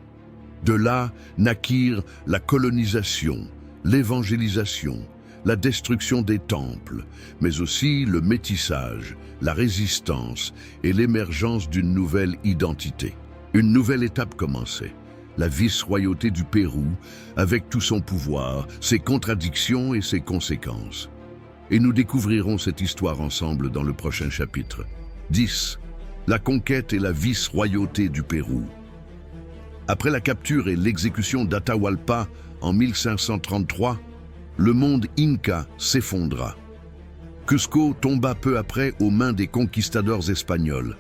De là naquirent la colonisation, l'évangélisation, la destruction des temples, mais aussi le métissage, la résistance et l'émergence d'une nouvelle identité. Une nouvelle étape commençait. La vice-royauté du Pérou, avec tout son pouvoir, ses contradictions et ses conséquences. Et nous découvrirons cette histoire ensemble dans le prochain chapitre. 10. La conquête et la vice-royauté du Pérou. Après la capture et l'exécution d'Atahualpa en 1533, le monde Inca s'effondra. Cusco tomba peu après aux mains des conquistadors espagnols.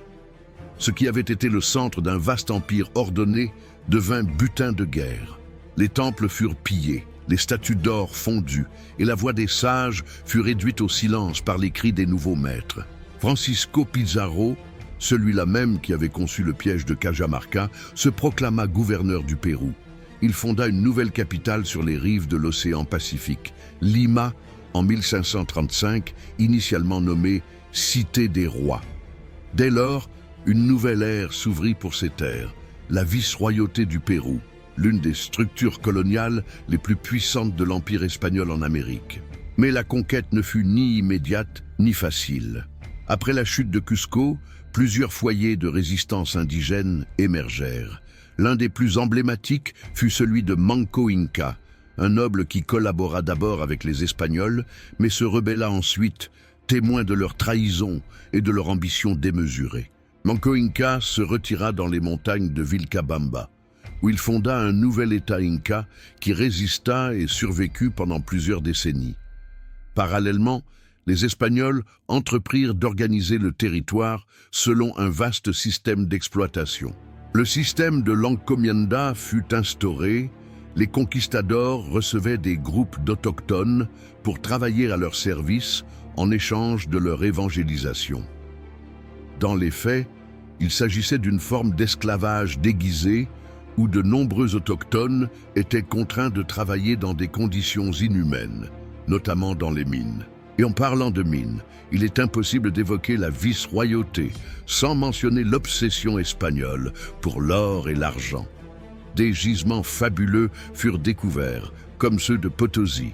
Ce qui avait été le centre d'un vaste empire ordonné devint butin de guerre. Les temples furent pillés, les statues d'or fondues, et la voix des sages fut réduite au silence par les cris des nouveaux maîtres. Francisco Pizarro, celui-là même qui avait conçu le piège de Cajamarca, se proclama gouverneur du Pérou. Il fonda une nouvelle capitale sur les rives de l'océan Pacifique, Lima, en 1535, initialement nommée Cité des Rois. Dès lors, une nouvelle ère s'ouvrit pour ces terres, la vice-royauté du Pérou, l'une des structures coloniales les plus puissantes de l'Empire espagnol en Amérique. Mais la conquête ne fut ni immédiate ni facile. Après la chute de Cusco, plusieurs foyers de résistance indigène émergèrent. L'un des plus emblématiques fut celui de Manco Inca, un noble qui collabora d'abord avec les Espagnols, mais se rebella ensuite, témoin de leur trahison et de leur ambition démesurée. Manco Inca se retira dans les montagnes de Vilcabamba, où il fonda un nouvel État Inca qui résista et survécut pendant plusieurs décennies. Parallèlement, les Espagnols entreprirent d'organiser le territoire selon un vaste système d'exploitation. Le système de l'encomienda fut instauré, les conquistadors recevaient des groupes d'autochtones pour travailler à leur service en échange de leur évangélisation. Dans les faits, il s'agissait d'une forme d'esclavage déguisé où de nombreux autochtones étaient contraints de travailler dans des conditions inhumaines, notamment dans les mines. Et en parlant de mines, il est impossible d'évoquer la vice-royauté sans mentionner l'obsession espagnole pour l'or et l'argent. Des gisements fabuleux furent découverts, comme ceux de Potosi,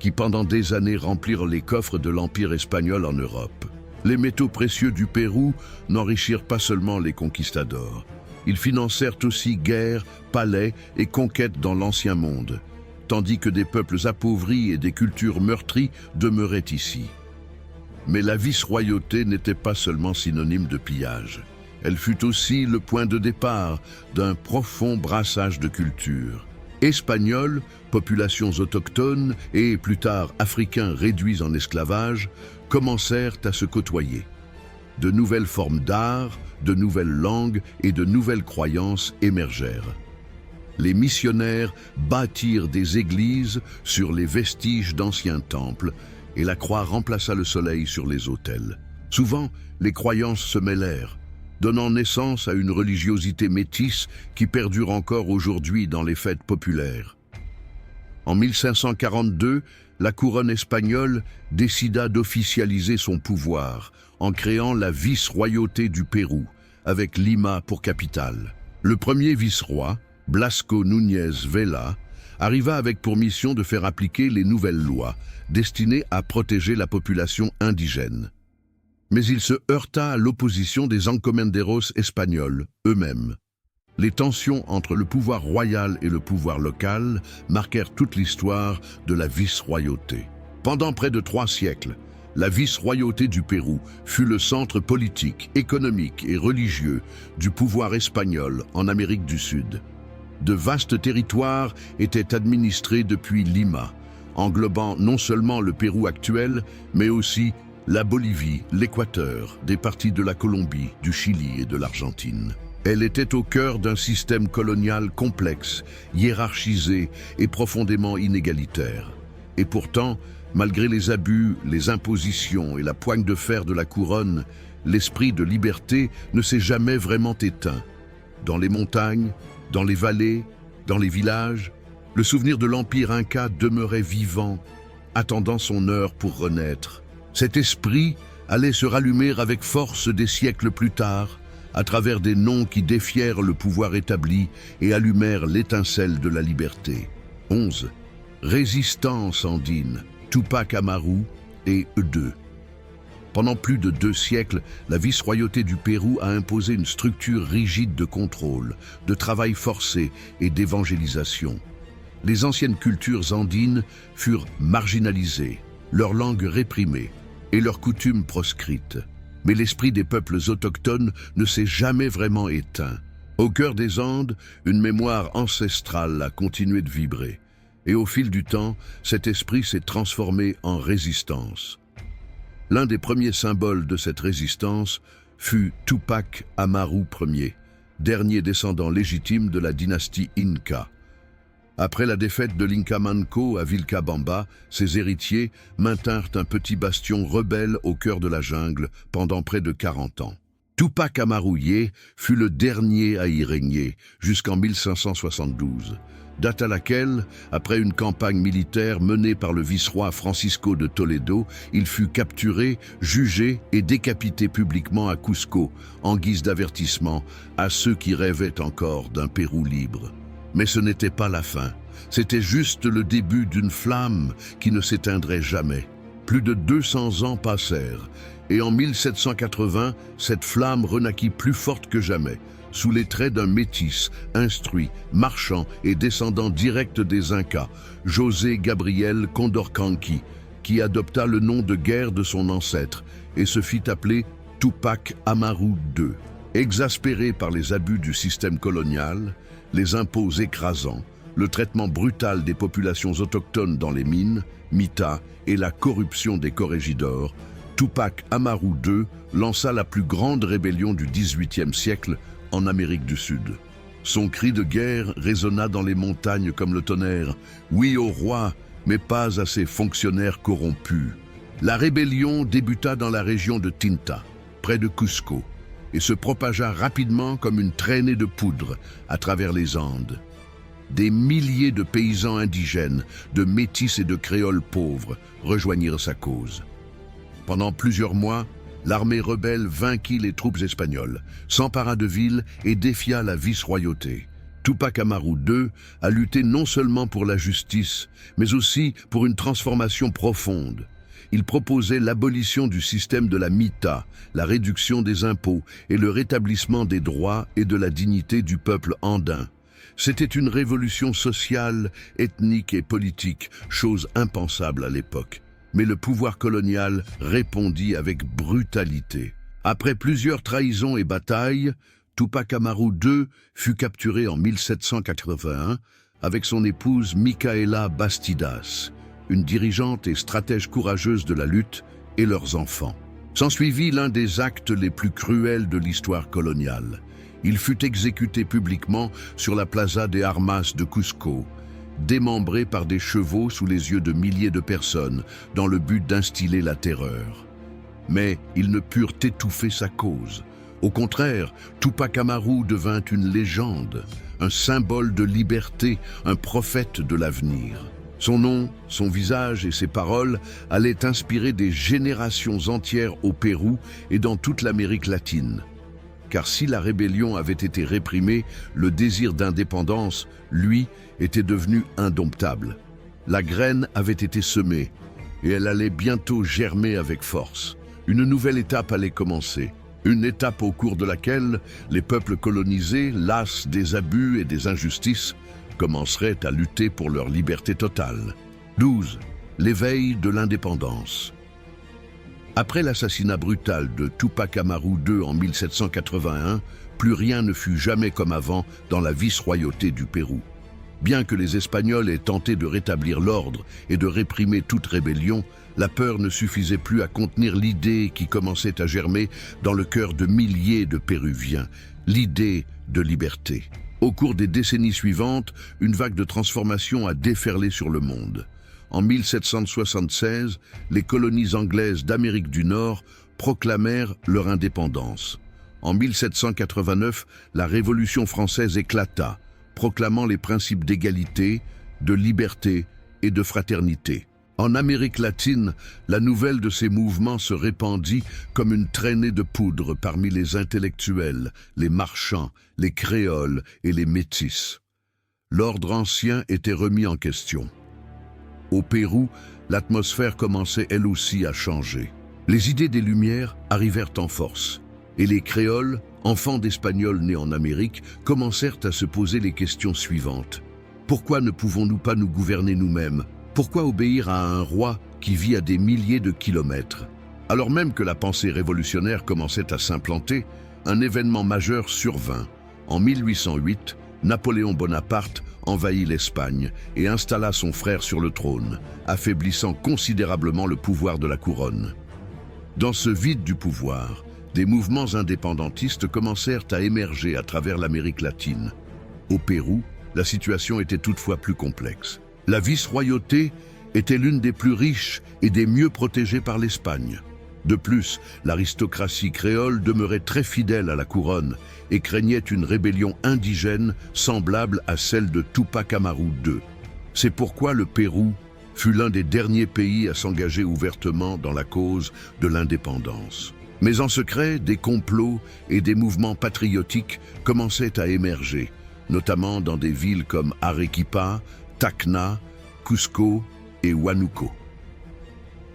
qui pendant des années remplirent les coffres de l'Empire espagnol en Europe. Les métaux précieux du Pérou n'enrichirent pas seulement les conquistadors. Ils financèrent aussi guerres, palais et conquêtes dans l'Ancien Monde, tandis que des peuples appauvris et des cultures meurtries demeuraient ici. Mais la vice-royauté n'était pas seulement synonyme de pillage. Elle fut aussi le point de départ d'un profond brassage de cultures. Espagnols, populations autochtones et plus tard africains réduits en esclavage commencèrent à se côtoyer. De nouvelles formes d'art, de nouvelles langues et de nouvelles croyances émergèrent. Les missionnaires bâtirent des églises sur les vestiges d'anciens temples et la croix remplaça le soleil sur les autels. Souvent, les croyances se mêlèrent, donnant naissance à une religiosité métisse qui perdure encore aujourd'hui dans les fêtes populaires. En 1542, la couronne espagnole décida d'officialiser son pouvoir en créant la vice-royauté du Pérou, avec Lima pour capitale. Le premier vice-roi, Blasco Núñez Vela, arriva avec pour mission de faire appliquer les nouvelles lois destinées à protéger la population indigène. Mais il se heurta à l'opposition des encomenderos espagnols eux-mêmes. Les tensions entre le pouvoir royal et le pouvoir local marquèrent toute l'histoire de la vice-royauté. Pendant près de 3 siècles, la vice-royauté du Pérou fut le centre politique, économique et religieux du pouvoir espagnol en Amérique du Sud. De vastes territoires étaient administrés depuis Lima, englobant non seulement le Pérou actuel, mais aussi la Bolivie, l'Équateur, des parties de la Colombie, du Chili et de l'Argentine. Elle était au cœur d'un système colonial complexe, hiérarchisé et profondément inégalitaire. Et pourtant, malgré les abus, les impositions et la poigne de fer de la couronne, l'esprit de liberté ne s'est jamais vraiment éteint. Dans les montagnes, dans les vallées, dans les villages, le souvenir de l'Empire Inca demeurait vivant, attendant son heure pour renaître. Cet esprit allait se rallumer avec force des siècles plus tard, à travers des noms qui défièrent le pouvoir établi et allumèrent l'étincelle de la liberté. 11. Résistance andine, Tupac Amaru et Eux. Pendant plus de 2 siècles, la vice-royauté du Pérou a imposé une structure rigide de contrôle, de travail forcé et d'évangélisation. Les anciennes cultures andines furent marginalisées, leur langue réprimée et leurs coutumes proscrites. Mais l'esprit des peuples autochtones ne s'est jamais vraiment éteint. Au cœur des Andes, une mémoire ancestrale a continué de vibrer. Et au fil du temps, cet esprit s'est transformé en résistance. L'un des premiers symboles de cette résistance fut Tupac Amaru Ier, dernier descendant légitime de la dynastie Inca. Après la défaite de l'Inca Manco à Vilcabamba, ses héritiers maintinrent un petit bastion rebelle au cœur de la jungle pendant près de 40 ans. Tupac Amaru fut le dernier à y régner jusqu'en 1572, date à laquelle, après une campagne militaire menée par le vice-roi Francisco de Toledo, il fut capturé, jugé et décapité publiquement à Cusco, en guise d'avertissement à ceux qui rêvaient encore d'un Pérou libre. Mais ce n'était pas la fin, c'était juste le début d'une flamme qui ne s'éteindrait jamais. Plus de 200 ans passèrent, et en 1780, cette flamme renaquit plus forte que jamais, sous les traits d'un métis, instruit, marchand et descendant direct des Incas, José Gabriel Condorcanqui, qui adopta le nom de guerre de son ancêtre et se fit appeler Tupac Amaru II. Exaspéré par les abus du système colonial, les impôts écrasants, le traitement brutal des populations autochtones dans les mines, mitas et la corruption des corrégidors, Tupac Amaru II lança la plus grande rébellion du XVIIIe siècle en Amérique du Sud. Son cri de guerre résonna dans les montagnes comme le tonnerre. Oui au roi, mais pas à ses fonctionnaires corrompus. La rébellion débuta dans la région de Tinta, près de Cusco, et se propagea rapidement comme une traînée de poudre à travers les Andes. Des milliers de paysans indigènes, de métis et de créoles pauvres rejoignirent sa cause. Pendant plusieurs mois, l'armée rebelle vainquit les troupes espagnoles, s'empara de villes et défia la vice-royauté. Tupac Amaru II a lutté non seulement pour la justice, mais aussi pour une transformation profonde. Il proposait l'abolition du système de la mita, la réduction des impôts et le rétablissement des droits et de la dignité du peuple andin. C'était une révolution sociale, ethnique et politique, chose impensable à l'époque. Mais le pouvoir colonial répondit avec brutalité. Après plusieurs trahisons et batailles, Tupac Amaru II fut capturé en 1781 avec son épouse Micaela Bastidas, une dirigeante et stratège courageuse de la lutte, et leurs enfants. S'ensuivit l'un des actes les plus cruels de l'histoire coloniale. Il fut exécuté publiquement sur la Plaza de Armas de Cusco, démembré par des chevaux sous les yeux de milliers de personnes, dans le but d'instiller la terreur. Mais ils ne purent étouffer sa cause. Au contraire, Tupac Amaru devint une légende, un symbole de liberté, un prophète de l'avenir. Son nom, son visage et ses paroles allaient inspirer des générations entières au Pérou et dans toute l'Amérique latine. Car si la rébellion avait été réprimée, le désir d'indépendance, lui, était devenu indomptable. La graine avait été semée et elle allait bientôt germer avec force. Une nouvelle étape allait commencer. Une étape au cours de laquelle les peuples colonisés, las des abus et des injustices, commenceraient à lutter pour leur liberté totale. 12. L'éveil de l'indépendance. Après l'assassinat brutal de Tupac Amaru II en 1781, plus rien ne fut jamais comme avant dans la vice-royauté du Pérou. Bien que les Espagnols aient tenté de rétablir l'ordre et de réprimer toute rébellion, la peur ne suffisait plus à contenir l'idée qui commençait à germer dans le cœur de milliers de Péruviens, l'idée de liberté. Au cours des décennies suivantes, une vague de transformation a déferlé sur le monde. En 1776, les colonies anglaises d'Amérique du Nord proclamèrent leur indépendance. En 1789, la Révolution française éclata, proclamant les principes d'égalité, de liberté et de fraternité. En Amérique latine, la nouvelle de ces mouvements se répandit comme une traînée de poudre parmi les intellectuels, les marchands, les créoles et les métis. L'ordre ancien était remis en question. Au Pérou, l'atmosphère commençait elle aussi à changer. Les idées des Lumières arrivèrent en force, et les créoles, enfants d'Espagnols nés en Amérique, commencèrent à se poser les questions suivantes. Pourquoi ne pouvons-nous pas nous gouverner nous-mêmes ? Pourquoi obéir à un roi qui vit à des milliers de kilomètres? Alors même que la pensée révolutionnaire commençait à s'implanter, un événement majeur survint. En 1808, Napoléon Bonaparte envahit l'Espagne et installa son frère sur le trône, affaiblissant considérablement le pouvoir de la couronne. Dans ce vide du pouvoir, des mouvements indépendantistes commencèrent à émerger à travers l'Amérique latine. Au Pérou, la situation était toutefois plus complexe. La vice-royauté était l'une des plus riches et des mieux protégées par l'Espagne. De plus, l'aristocratie créole demeurait très fidèle à la couronne et craignait une rébellion indigène semblable à celle de Tupac Amaru II. C'est pourquoi le Pérou fut l'un des derniers pays à s'engager ouvertement dans la cause de l'indépendance. Mais en secret, des complots et des mouvements patriotiques commençaient à émerger, notamment dans des villes comme Arequipa, Tacna, Cusco et Huánuco.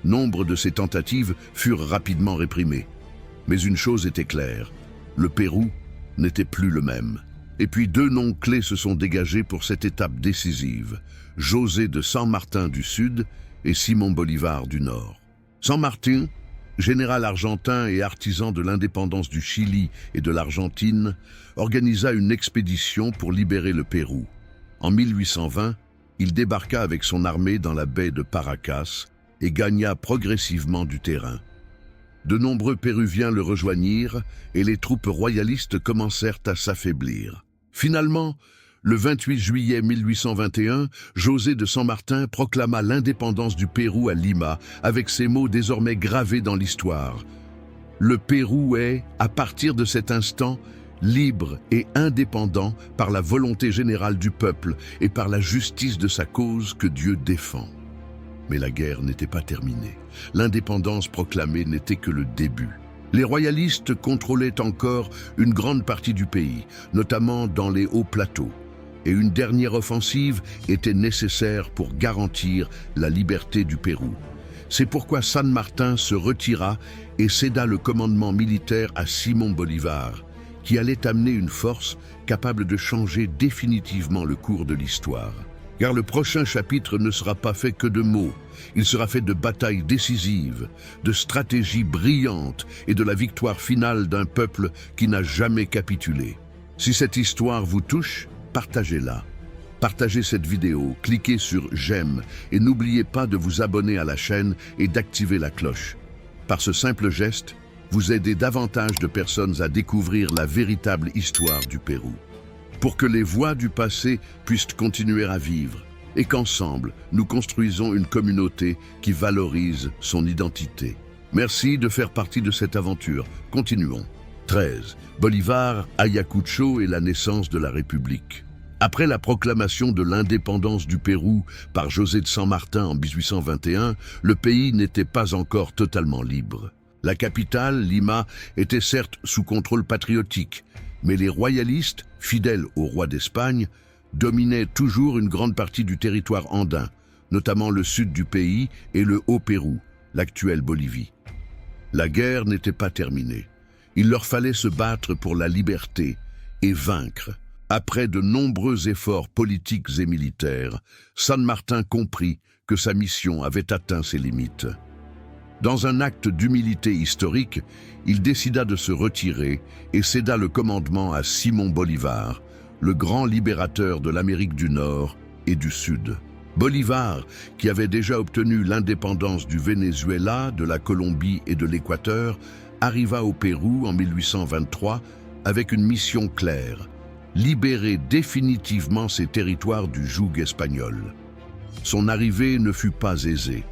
Nombre de ces tentatives furent rapidement réprimées. Mais une chose était claire, le Pérou n'était plus le même. Et puis deux noms clés se sont dégagés pour cette étape décisive, José de San Martín du Sud et Simón Bolívar du Nord. San Martín, général argentin et artisan de l'indépendance du Chili et de l'Argentine, organisa une expédition pour libérer le Pérou. En 1820, il débarqua avec son armée dans la baie de Paracas et gagna progressivement du terrain. De nombreux Péruviens le rejoignirent et les troupes royalistes commencèrent à s'affaiblir. Finalement, le 28 juillet 1821, José de San Martín proclama l'indépendance du Pérou à Lima avec ces mots désormais gravés dans l'histoire. Le Pérou est, à partir de cet instant, libre et indépendant par la volonté générale du peuple et par la justice de sa cause que Dieu défend. Mais la guerre n'était pas terminée. L'indépendance proclamée n'était que le début. Les royalistes contrôlaient encore une grande partie du pays, notamment dans les hauts plateaux. Et une dernière offensive était nécessaire pour garantir la liberté du Pérou. C'est pourquoi San Martín se retira et céda le commandement militaire à Simón Bolívar, qui allait amener une force capable de changer définitivement le cours de l'histoire. Car le prochain chapitre ne sera pas fait que de mots, il sera fait de batailles décisives, de stratégies brillantes et de la victoire finale d'un peuple qui n'a jamais capitulé. Si cette histoire vous touche, partagez-la. Partagez cette vidéo, cliquez sur j'aime et n'oubliez pas de vous abonner à la chaîne et d'activer la cloche. Par ce simple geste, vous aidez davantage de personnes à découvrir la véritable histoire du Pérou. Pour que les voix du passé puissent continuer à vivre et qu'ensemble, nous construisons une communauté qui valorise son identité. Merci de faire partie de cette aventure. Continuons. 13. Bolivar, Ayacucho et la naissance de la République. Après la proclamation de l'indépendance du Pérou par José de San Martin en 1821, le pays n'était pas encore totalement libre. La capitale, Lima, était certes sous contrôle patriotique, mais les royalistes, fidèles au roi d'Espagne, dominaient toujours une grande partie du territoire andin, notamment le sud du pays et le Haut-Pérou, l'actuelle Bolivie. La guerre n'était pas terminée. Il leur fallait se battre pour la liberté et vaincre. Après de nombreux efforts politiques et militaires, San Martin comprit que sa mission avait atteint ses limites. Dans un acte d'humilité historique, il décida de se retirer et céda le commandement à Simón Bolívar, le grand libérateur de l'Amérique du Nord et du Sud. Bolívar, qui avait déjà obtenu l'indépendance du Venezuela, de la Colombie et de l'Équateur, arriva au Pérou en 1823 avec une mission claire: libérer définitivement ces territoires du joug espagnol. Son arrivée ne fut pas aisée.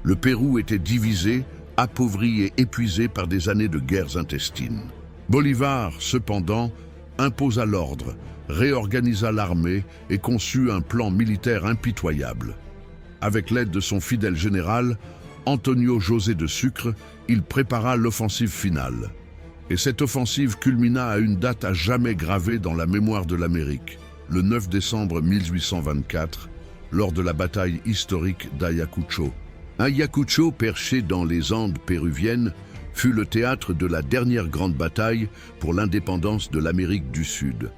Le Pérou était divisé, appauvri et épuisé par des années de guerres intestines. Bolívar, cependant, imposa l'ordre, réorganisa l'armée et conçut un plan militaire impitoyable. Avec l'aide de son fidèle général, Antonio José de Sucre, il prépara l'offensive finale. Et cette offensive culmina à une date à jamais gravée dans la mémoire de l'Amérique, le 9 décembre 1824, lors de la bataille historique d'Ayacucho. Ayacucho, perché dans les Andes péruviennes, fut le théâtre de la dernière grande bataille pour l'indépendance de l'Amérique du Sud.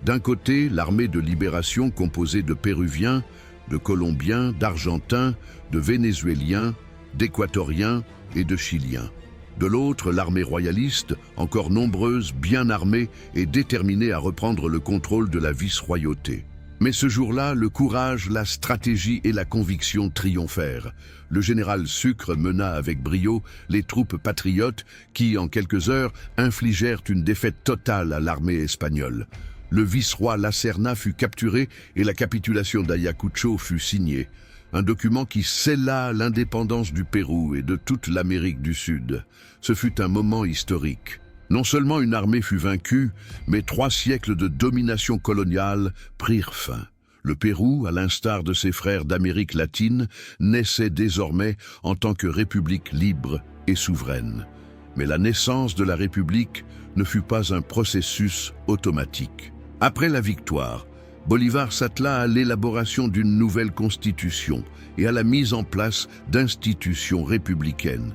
D'un côté, l'armée de libération composée de Péruviens, de Colombiens, d'Argentins, de Vénézuéliens, d'Équatoriens et de Chiliens. De l'autre, l'armée royaliste, encore nombreuse, bien armée et déterminée à reprendre le contrôle de la vice-royauté. Mais ce jour-là, le courage, la stratégie et la conviction triomphèrent. Le général Sucre mena avec brio les troupes patriotes qui, en quelques heures, infligèrent une défaite totale à l'armée espagnole. Le vice-roi La Serna fut capturé et la capitulation d'Ayacucho fut signée. Un document qui scella l'indépendance du Pérou et de toute l'Amérique du Sud. Ce fut un moment historique. Non seulement une armée fut vaincue, mais 3 siècles de domination coloniale prirent fin. Le Pérou, à l'instar de ses frères d'Amérique latine, naissait désormais en tant que république libre et souveraine. Mais la naissance de la République ne fut pas un processus automatique. Après la victoire, Bolívar s'attela à l'élaboration d'une nouvelle constitution et à la mise en place d'institutions républicaines.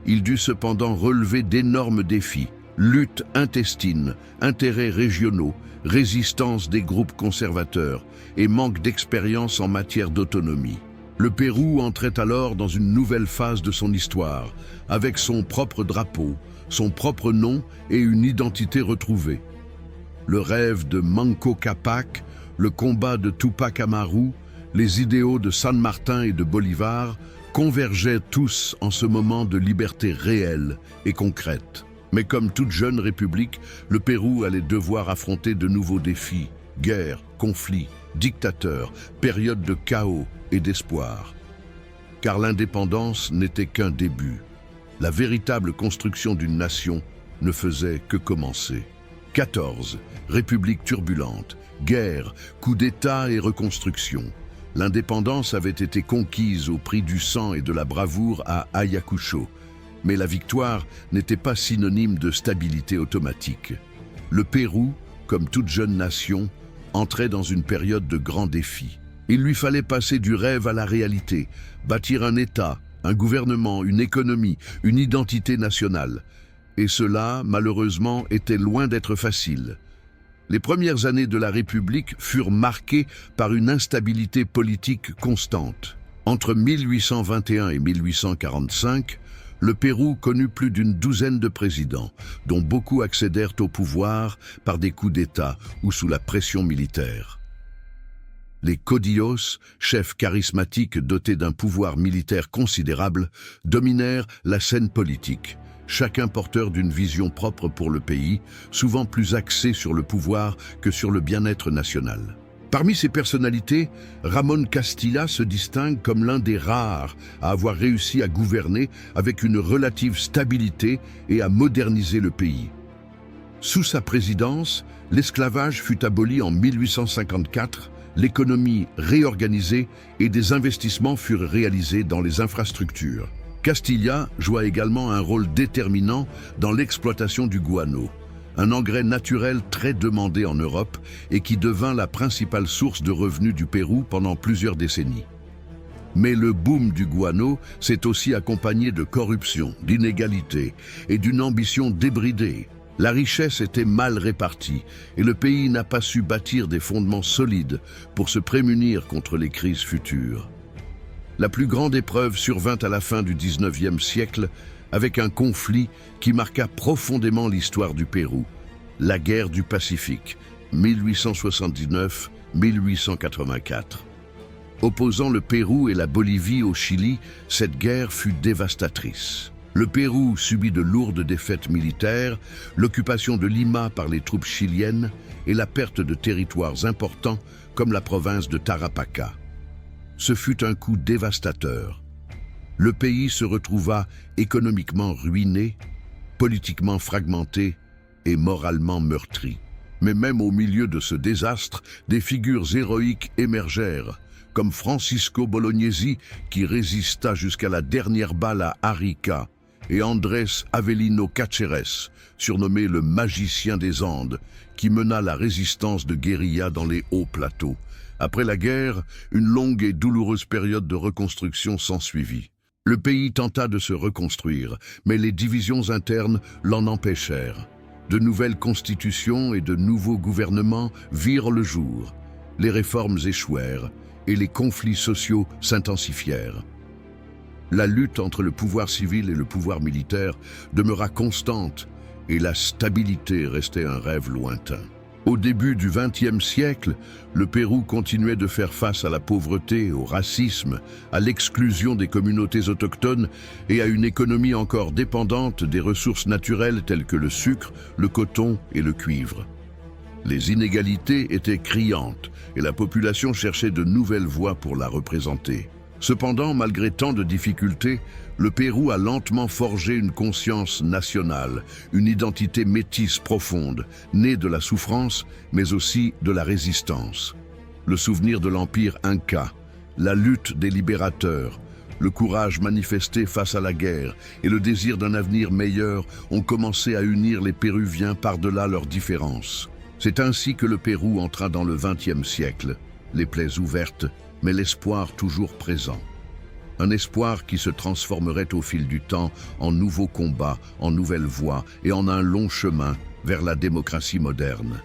Il dut cependant relever d'énormes défis: lutte intestine, intérêts régionaux, résistance des groupes conservateurs et manque d'expérience en matière d'autonomie. Le Pérou entrait alors dans une nouvelle phase de son histoire, avec son propre drapeau, son propre nom et une identité retrouvée. Le rêve de Manco Cápac, le combat de Tupac Amaru, les idéaux de San Martin et de Bolívar convergeaient tous en ce moment de liberté réelle et concrète. Mais comme toute jeune république, le Pérou allait devoir affronter de nouveaux défis: guerres, conflits, dictateurs, périodes de chaos et d'espoir. Car l'indépendance n'était qu'un début. La véritable construction d'une nation ne faisait que commencer. 14. République turbulente, guerre, coup d'État et reconstruction. L'indépendance avait été conquise au prix du sang et de la bravoure à Ayacucho. Mais la victoire n'était pas synonyme de stabilité automatique. Le Pérou, comme toute jeune nation, entrait dans une période de grands défis. Il lui fallait passer du rêve à la réalité, bâtir un État, un gouvernement, une économie, une identité nationale. Et cela, malheureusement, était loin d'être facile. Les premières années de la République furent marquées par une instabilité politique constante. Entre 1821 et 1845, le Pérou connut plus d'une douzaine de présidents, dont beaucoup accédèrent au pouvoir par des coups d'État ou sous la pression militaire. Les caudillos, chefs charismatiques dotés d'un pouvoir militaire considérable, dominèrent la scène politique, chacun porteur d'une vision propre pour le pays, souvent plus axée sur le pouvoir que sur le bien-être national. Parmi ces personnalités, Ramón Castilla se distingue comme l'un des rares à avoir réussi à gouverner avec une relative stabilité et à moderniser le pays. Sous sa présidence, l'esclavage fut aboli en 1854, l'économie réorganisée et des investissements furent réalisés dans les infrastructures. Castilla joua également un rôle déterminant dans l'exploitation du guano, un engrais naturel très demandé en Europe et qui devint la principale source de revenus du Pérou pendant plusieurs décennies. Mais le boom du guano s'est aussi accompagné de corruption, d'inégalités et d'une ambition débridée. La richesse était mal répartie et le pays n'a pas su bâtir des fondements solides pour se prémunir contre les crises futures. La plus grande épreuve survint à la fin du XIXe siècle avec un conflit qui marqua profondément l'histoire du Pérou, la guerre du Pacifique, 1879-1884. Opposant le Pérou et la Bolivie au Chili, cette guerre fut dévastatrice. Le Pérou subit de lourdes défaites militaires, l'occupation de Lima par les troupes chiliennes et la perte de territoires importants comme la province de Tarapacá. Ce fut un coup dévastateur. Le pays se retrouva économiquement ruiné, politiquement fragmenté et moralement meurtri. Mais même au milieu de ce désastre, des figures héroïques émergèrent, comme Francisco Bolognesi qui résista jusqu'à la dernière balle à Arica, et Andrés Avelino Cáceres, surnommé le magicien des Andes, qui mena la résistance de guérilla dans les hauts plateaux. Après la guerre, une longue et douloureuse période de reconstruction s'ensuivit. Le pays tenta de se reconstruire, mais les divisions internes l'en empêchèrent. De nouvelles constitutions et de nouveaux gouvernements virent le jour. Les réformes échouèrent et les conflits sociaux s'intensifièrent. La lutte entre le pouvoir civil et le pouvoir militaire demeura constante et la stabilité restait un rêve lointain. Au début du XXe siècle, le Pérou continuait de faire face à la pauvreté, au racisme, à l'exclusion des communautés autochtones et à une économie encore dépendante des ressources naturelles telles que le sucre, le coton et le cuivre. Les inégalités étaient criantes et la population cherchait de nouvelles voies pour la représenter. Cependant, malgré tant de difficultés, le Pérou a lentement forgé une conscience nationale, une identité métisse profonde, née de la souffrance, mais aussi de la résistance. Le souvenir de l'Empire Inca, la lutte des libérateurs, le courage manifesté face à la guerre et le désir d'un avenir meilleur ont commencé à unir les Péruviens par-delà leurs différences. C'est ainsi que le Pérou entra dans le XXe siècle, les plaies ouvertes, mais l'espoir toujours présent. Un espoir qui se transformerait au fil du temps en nouveaux combats, en nouvelles voies et en un long chemin vers la démocratie moderne.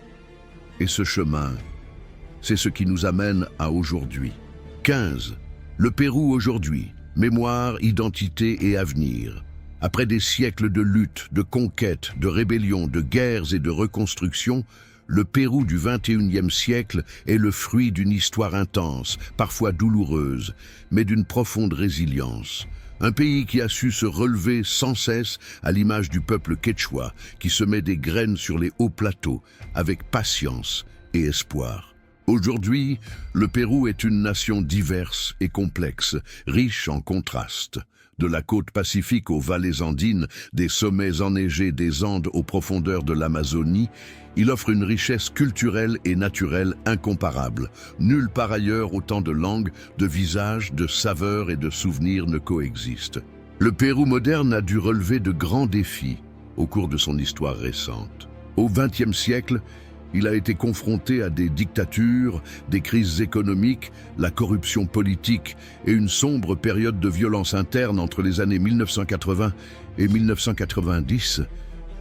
Et ce chemin, c'est ce qui nous amène à aujourd'hui. 15. Le Pérou aujourd'hui, mémoire, identité et avenir. Après des siècles de luttes, de conquêtes, de rébellions, de guerres et de reconstructions, le Pérou du XXIe siècle est le fruit d'une histoire intense, parfois douloureuse, mais d'une profonde résilience. Un pays qui a su se relever sans cesse à l'image du peuple quechua, qui semait des graines sur les hauts plateaux, avec patience et espoir. Aujourd'hui, le Pérou est une nation diverse et complexe, riche en contrastes. De la côte pacifique aux vallées andines, des sommets enneigés des Andes aux profondeurs de l'Amazonie, il offre une richesse culturelle et naturelle incomparable. Nulle part ailleurs autant de langues, de visages, de saveurs et de souvenirs ne coexistent. Le Pérou moderne a dû relever de grands défis au cours de son histoire récente. Au XXe siècle, il a été confronté à des dictatures, des crises économiques, la corruption politique et une sombre période de violence interne entre les années 1980 et 1990,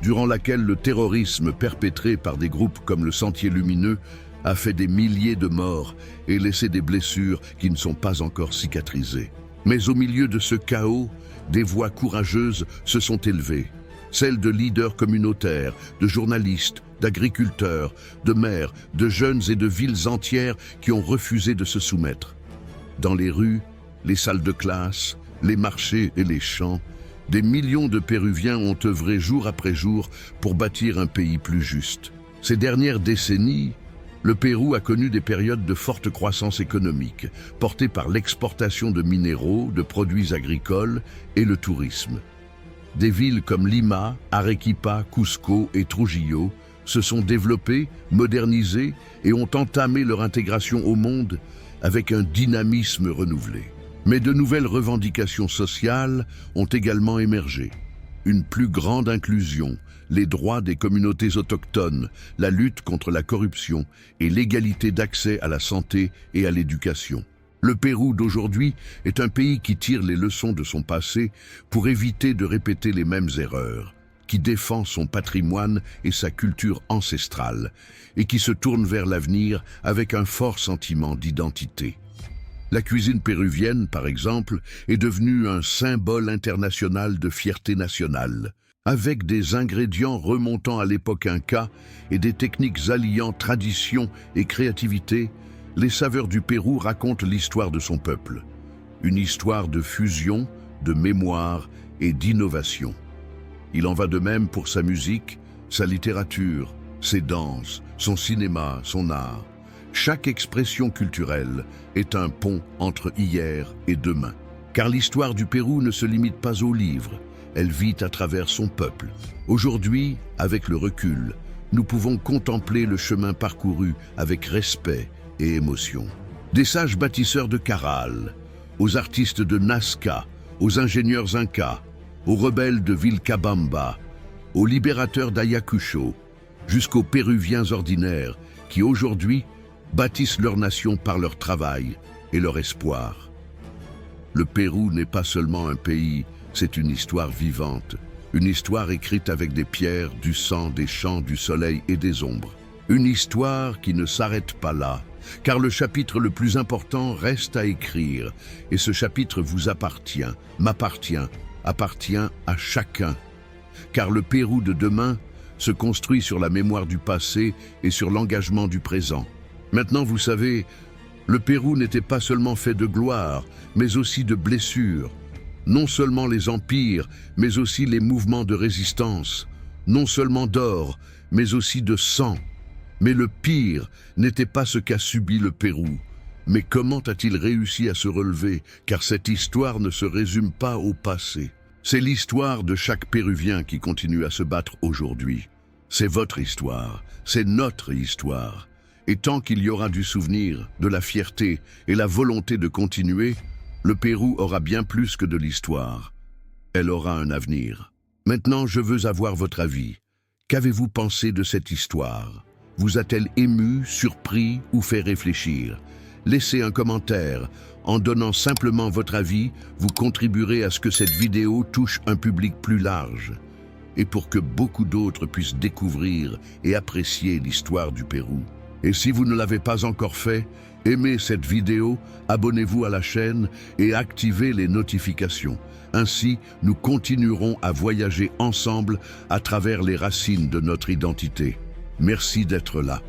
durant laquelle le terrorisme perpétré par des groupes comme le Sentier Lumineux a fait des milliers de morts et laissé des blessures qui ne sont pas encore cicatrisées. Mais au milieu de ce chaos, des voix courageuses se sont élevées, celles de leaders communautaires, de journalistes, d'agriculteurs, de mères, de jeunes et de villes entières qui ont refusé de se soumettre. Dans les rues, les salles de classe, les marchés et les champs, des millions de Péruviens ont œuvré jour après jour pour bâtir un pays plus juste. Ces dernières décennies, le Pérou a connu des périodes de forte croissance économique, portées par l'exportation de minéraux, de produits agricoles et le tourisme. Des villes comme Lima, Arequipa, Cusco et Trujillo se sont développées, modernisées et ont entamé leur intégration au monde avec un dynamisme renouvelé. Mais de nouvelles revendications sociales ont également émergé. Une plus grande inclusion, les droits des communautés autochtones, la lutte contre la corruption et l'égalité d'accès à la santé et à l'éducation. Le Pérou d'aujourd'hui est un pays qui tire les leçons de son passé pour éviter de répéter les mêmes erreurs, qui défend son patrimoine et sa culture ancestrale, et qui se tourne vers l'avenir avec un fort sentiment d'identité. La cuisine péruvienne, par exemple, est devenue un symbole international de fierté nationale. Avec des ingrédients remontant à l'époque inca et des techniques alliant tradition et créativité, les saveurs du Pérou racontent l'histoire de son peuple. Une histoire de fusion, de mémoire et d'innovation. Il en va de même pour sa musique, sa littérature, ses danses, son cinéma, son art. Chaque expression culturelle est un pont entre hier et demain. Car l'histoire du Pérou ne se limite pas aux livres, elle vit à travers son peuple. Aujourd'hui, avec le recul, nous pouvons contempler le chemin parcouru avec respect et émotion. Des sages bâtisseurs de Caral, aux artistes de Nazca, aux ingénieurs incas, aux rebelles de Vilcabamba, aux libérateurs d'Ayacucho, jusqu'aux Péruviens ordinaires qui aujourd'hui bâtissent leur nation par leur travail et leur espoir. Le Pérou n'est pas seulement un pays, c'est une histoire vivante, une histoire écrite avec des pierres, du sang, des champs, du soleil et des ombres. Une histoire qui ne s'arrête pas là, car le chapitre le plus important reste à écrire, et ce chapitre vous appartient, m'appartient, appartient à chacun. Car le Pérou de demain se construit sur la mémoire du passé et sur l'engagement du présent. Maintenant, vous savez, le Pérou n'était pas seulement fait de gloire, mais aussi de blessures. Non seulement les empires, mais aussi les mouvements de résistance. Non seulement d'or, mais aussi de sang. Mais le pire n'était pas ce qu'a subi le Pérou. Mais comment a-t-il réussi à se relever? Car cette histoire ne se résume pas au passé. C'est l'histoire de chaque Péruvien qui continue à se battre aujourd'hui. C'est votre histoire, c'est notre histoire. Et tant qu'il y aura du souvenir, de la fierté et la volonté de continuer, le Pérou aura bien plus que de l'histoire. Elle aura un avenir. Maintenant, je veux avoir votre avis. Qu'avez-vous pensé de cette histoire? Vous a-t-elle ému, surpris ou fait réfléchir? Laissez un commentaire. En donnant simplement votre avis, vous contribuerez à ce que cette vidéo touche un public plus large et pour que beaucoup d'autres puissent découvrir et apprécier l'histoire du Pérou. Et si vous ne l'avez pas encore fait, aimez cette vidéo, abonnez-vous à la chaîne et activez les notifications. Ainsi, nous continuerons à voyager ensemble à travers les racines de notre identité. Merci d'être là.